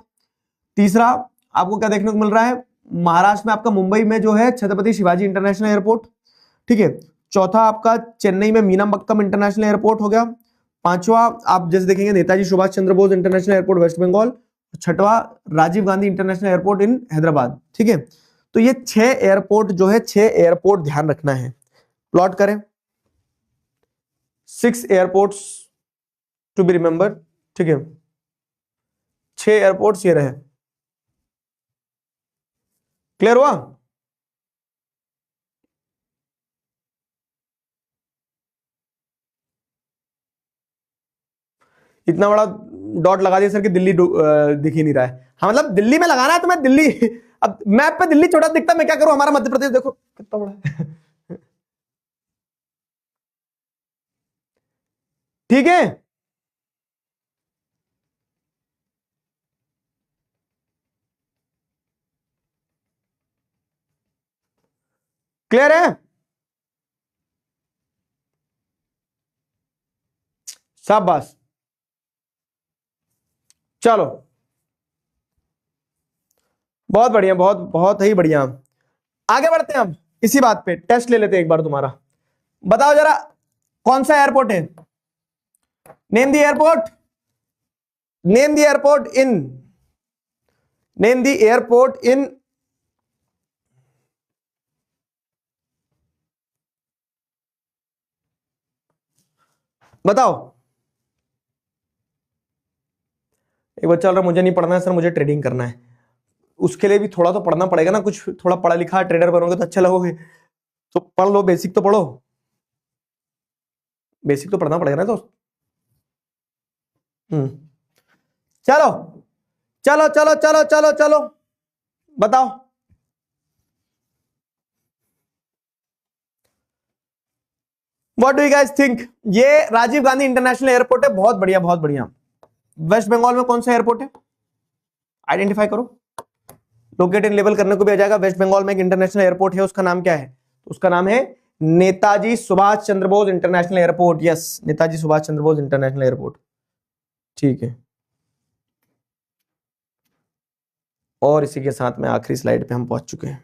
तीसरा आपको क्या देखने को मिल रहा है, महाराष्ट्र में आपका मुंबई में जो है छत्रपति शिवाजी इंटरनेशनल एयरपोर्ट, ठीक है। चौथा आपका चेन्नई में मीनमबक्कम इंटरनेशनल एयरपोर्ट हो गया। पांचवा आप जैसे देखेंगे Netaji Subhash Chandra Bose international airport West Bengal. छठवा Rajiv Gandhi international airport in Hyderabad, ठीक है। तो ये 6 एयरपोर्ट जो है, 6 एयरपोर्ट ध्यान रखना है, प्लॉट करें। 6 एयरपोर्ट्स टू बी रिमेंबर, ठीक है, 6 एयरपोर्ट्स ये रहे। क्लियर हुआ? इतना बड़ा डॉट लगा दिया सर कि दिल्ली दिख ही नहीं रहा है। हाँ मतलब दिल्ली में लगाना है तो मैं दिल्ली अब मैप पे दिल्ली छोटा दिखता, मैं क्या करूं, हमारा मध्य प्रदेश देखो कितना बड़ा है। ठीक है, क्लियर है? शाबाश, चलो बहुत बढ़िया, बहुत बहुत ही बढ़िया। आगे बढ़ते हैं, अब इसी बात पे टेस्ट ले लेते हैं एक बार तुम्हारा। बताओ जरा कौन सा एयरपोर्ट है, name the airport, name the airport in, name the airport इन, बताओ। एक बच्चा बोल रहा मुझे नहीं पढ़ना है सर, मुझे ट्रेडिंग करना है। उसके लिए भी थोड़ा तो पढ़ना पड़ेगा ना, कुछ थोड़ा पढ़ा लिखा ट्रेडर बनोगे तो अच्छा लगोगे, तो पढ़ लो, बेसिक तो पढ़ो, बेसिक तो पढ़ना पड़ेगा ना दोस्त। चलो चलो चलो चलो चलो चलो बताओ। What do you guys think? ये राजीव गांधी इंटरनेशनल एयरपोर्ट है, बहुत बढ़िया बहुत बढ़िया। वेस्ट बंगाल में कौन सा एयरपोर्ट है, आइडेंटिफाई करो। लोकेट इन लेबल करने को भी आ जाएगा। वेस्ट बंगाल में एक इंटरनेशनल एयरपोर्ट है, उसका नाम क्या है? तो उसका नाम है Netaji Subhash Chandra Bose international airport. Yes, Netaji Subhash Chandra Bose international airport, ठीक है। और इसी के साथ में आखिरी स्लाइड पे हम पहुंच चुके हैं,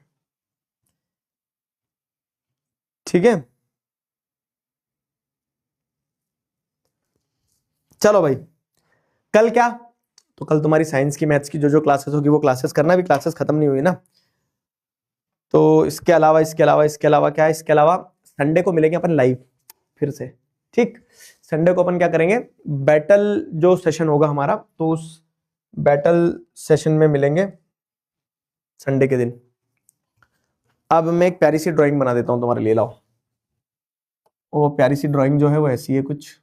ठीक है। चलो भाई, कल क्या, तो कल तुम्हारी साइंस की मैथ्स की जो जो क्लासेस होगी वो क्लासेस करना, भी क्लासेस खत्म नहीं हुई ना। तो इसके अलावा क्या है, इसके अलावा संडे को मिलेंगे अपन लाइव फिर से, ठीक। संडे को अपन क्या करेंगे, बैटल जो सेशन होगा हमारा, तो उस बैटल सेशन में मिलेंगे संडे के दिन। अब मैं एक प्यारी सी ड्राइंग बना देता हूं तुम्हारे लिए, लाओ। वो प्यारी सी ड्राइंग जो है वो ऐसी है कुछ,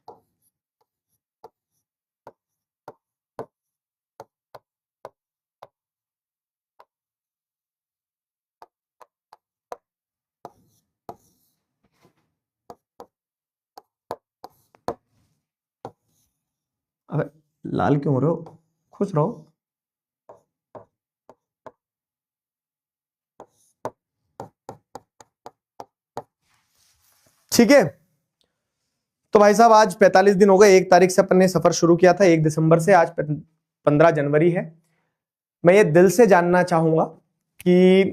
अबे लाल क्यों हो रहे हो, खुश रहो। ठीक है, तो भाई साहब आज 45 दिन हो गए, 1 तारीख से अपन ने सफर शुरू किया था, 1 दिसंबर से, आज 15 जनवरी है। मैं ये दिल से जानना चाहूंगा कि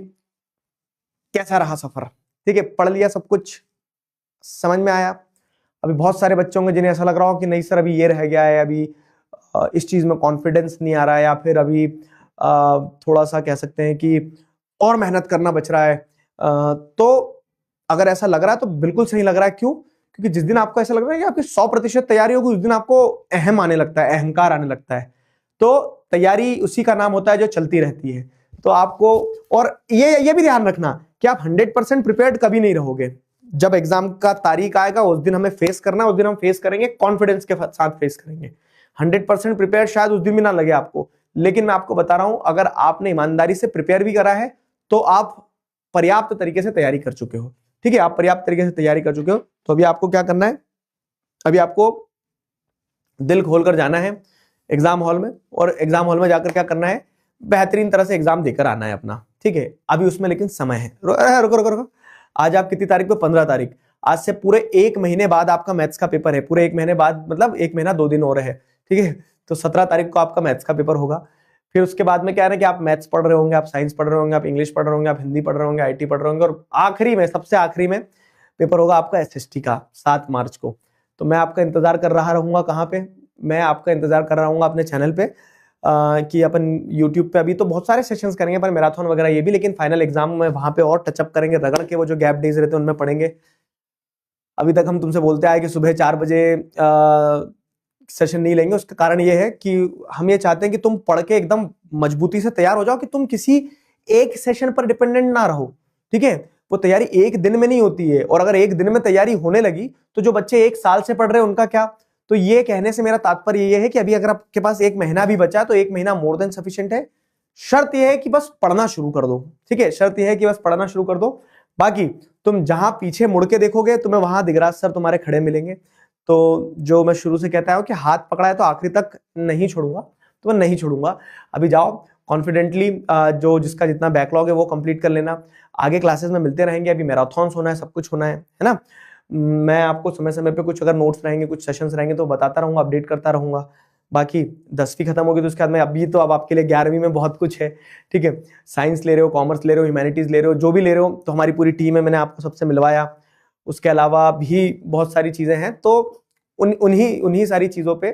कैसा रहा सफर, ठीक है। पढ़ लिया सब कुछ, समझ में आया? अभी बहुत सारे बच्चों होंगे जिन्हें ऐसा लग रहा हो कि नहीं सर अभी ये रह गया है, अभी इस चीज में कॉन्फिडेंस नहीं आ रहा है, या फिर अभी थोड़ा सा कह सकते हैं कि और मेहनत करना बच रहा है। तो अगर ऐसा लग रहा है तो बिल्कुल सही लग रहा है। क्यों? क्योंकि जिस दिन आपको ऐसा लग रहा है कि आपकी 100% तैयारी होगी, उस दिन आपको अहम आने लगता है, अहंकार आने लगता है। तो तैयारी उसी का नाम होता है जो चलती रहती है। तो आपको, और ये भी ध्यान रखना कि आप 100% प्रिपेयर्ड कभी नहीं रहोगे। जब एग्जाम का तारीख आएगा उस दिन हमें फेस करना है, उस दिन हम फेस करेंगे, कॉन्फिडेंस के साथ फेस करेंगे। 100% प्रिपेयर शायद उस दिन भी ना लगे आपको, लेकिन मैं आपको बता रहा हूं अगर आपने ईमानदारी से प्रिपेयर भी करा है तो आप पर्याप्त तरीके से तैयारी कर चुके हो। ठीक है, आप पर्याप्त तरीके से तैयारी कर चुके हो। तो अभी आपको क्या करना है, अभी आपको दिल खोलकर जाना है एग्जाम हॉल में, और एग्जाम हॉल में जाकर क्या करना है, बेहतरीन तरह से एग्जाम देकर आना है अपना। ठीक है, अभी उसमें लेकिन समय है। रुको रुको रुको, आज आप कितनी तारीख को, 15 तारीख। आज से पूरे 1 महीने बाद आपका मैथ्स का पेपर है, पूरे 1 महीने बाद, मतलब 1 महीना 2 दिन और है। ठीक है, तो 17 तारीख को आपका मैथ्स का पेपर होगा। फिर उसके बाद में क्या है कि आप मैथ्स पढ़ रहे होंगे, आप साइंस पढ़ रहे होंगे, आप इंग्लिश पढ़ रहे होंगे, आप हिंदी पढ़ रहे होंगे, IT पढ़ रहे होंगे, और आखिरी में, सबसे आखिरी में पेपर होगा आपका SST का 7 मार्च को। तो मैं आपका इंतजार कर रहा रहूंगा, कहाँ पे, मैं आपका इंतजार कर रहा हूँ अपने चैनल पे, कि अपन YouTube पे अभी तो बहुत सारे सेशंस करेंगे पर मैराथन वगैरह ये भी, लेकिन फाइनल एग्जाम में वहां पे और टचअप करेंगे, रगड़ के वो जो गैप डेज रहते हैं उनमें पढ़ेंगे। अभी तक हम तुमसे बोलते आए कि सुबह 4 बजे सेशन नहीं लेंगे, उसका कारण ये है कि हम ये चाहते हैं कि तुम पढ़ के एकदम मजबूती से तैयार हो जाओ, कि तुम किसी एक सेशन पर डिपेंडेंट ना रहो। ठीक है, वो तैयारी एक दिन में नहीं होती है, और अगर एक दिन में तैयारी होने लगी तो जो बच्चे 1 साल से पढ़ रहे हैं उनका क्या। तो ये कहने से मेरा तात्पर्य ये है कि अभी अगर आपके पास 1 महीना भी बचा है तो 1 महीना मोर देन सफिशिएंट है। शर्त यह है कि बस पढ़ना शुरू कर दो। ठीक है, शर्त यह है कि बस पढ़ना शुरू कर दो। बाकी तुम जहां पीछे मुड़ के देखोगे तुम्हें वहां दिगराज सर तुम्हारे खड़े मिलेंगे। तो जो मैं शुरू से कहता हूं कि हाथ पकड़ा है तो आखिरी तक नहीं छोड़ूंगा, तो मैं नहीं छोड़ूंगा। अभी जाओ कॉन्फिडेंटली, जो जिसका जितना बैकलॉग है वो कंप्लीट कर लेना। आगे क्लासेस में मिलते रहेंगे, अभी मैराथन्स होना है, सब कुछ होना है ना। मैं आपको समय समय पे कुछ अगर नोट्स रहेंगे, कुछ सेशंस रहेंगे तो बताता रहूंगा, अपडेट करता रहूंगा। बाकी 10वीं खत्म होगी तो उसके बाद में अभी तो अब आपके लिए 11वीं में बहुत कुछ है। ठीक है, साइंस ले रहे हो, कॉमर्स ले रहे हो, ह्यूमैनिटीज ले रहे हो, जो भी ले रहे हो, तो हमारी पूरी टीम है, मैंने आपको सबसे मिलवाया। उसके अलावा भी बहुत सारी चीजें हैं, तो उन्हीं सारी चीजों पे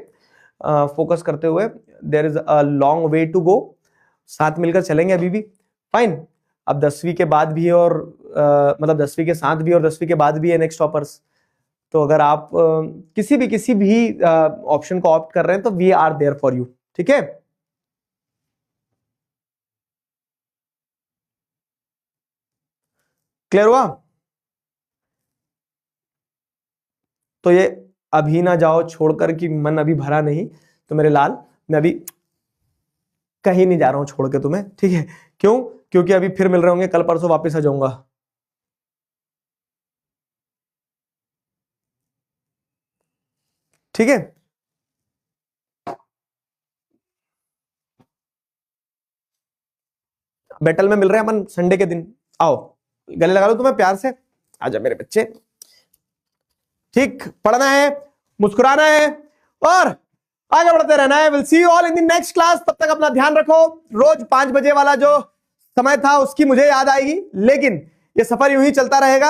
फोकस करते हुए there is a long way to go. साथ मिलकर चलेंगे अभी भी, फाइन। अब 10वीं के बाद भी और मतलब 10वीं के साथ भी और 10वीं के बाद भी है नेक्स्ट टॉपर्स। तो अगर आप किसी भी ऑप्शन को ऑप्ट कर रहे हैं तो we are there for you. ठीक है, क्लियर हुआ। तो ये अभी ना जाओ छोड़कर कि मन अभी भरा नहीं, तो मेरे लाल मैं अभी कहीं नहीं जा रहा हूं छोड़ के तुम्हें। ठीक है, क्यों, क्योंकि अभी फिर मिल रहे होंगे, कल परसों वापस आ जाऊंगा। ठीक है, बैटल में मिल रहे हैं अपन संडे के दिन। आओ गले लगा लो तुम्हें प्यार से, आजा मेरे बच्चे। ठीक, पढ़ना है, मुस्कुराना है और आगे बढ़ते रहना है। Will see you all in the next class. तब तक अपना ध्यान रखो। रोज 5 बजे वाला जो समय था उसकी मुझे याद आएगी, लेकिन ये सफर यूं ही चलता रहेगा,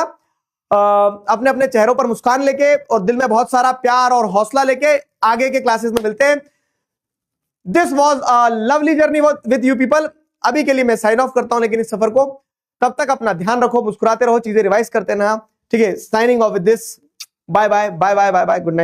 अपने अपने चेहरों पर मुस्कान लेके और दिल में बहुत सारा प्यार और हौसला लेके आगे के क्लासेस में मिलते हैं। This was a lovely journey with you people. अभी के लिए मैं साइन ऑफ करता हूं, लेकिन इस सफर को, तब तक अपना ध्यान रखो, मुस्कुराते रहो, चीजें रिवाइज करते रहना। ठीक है, signing off with this, bye bye bye bye bye bye, good night.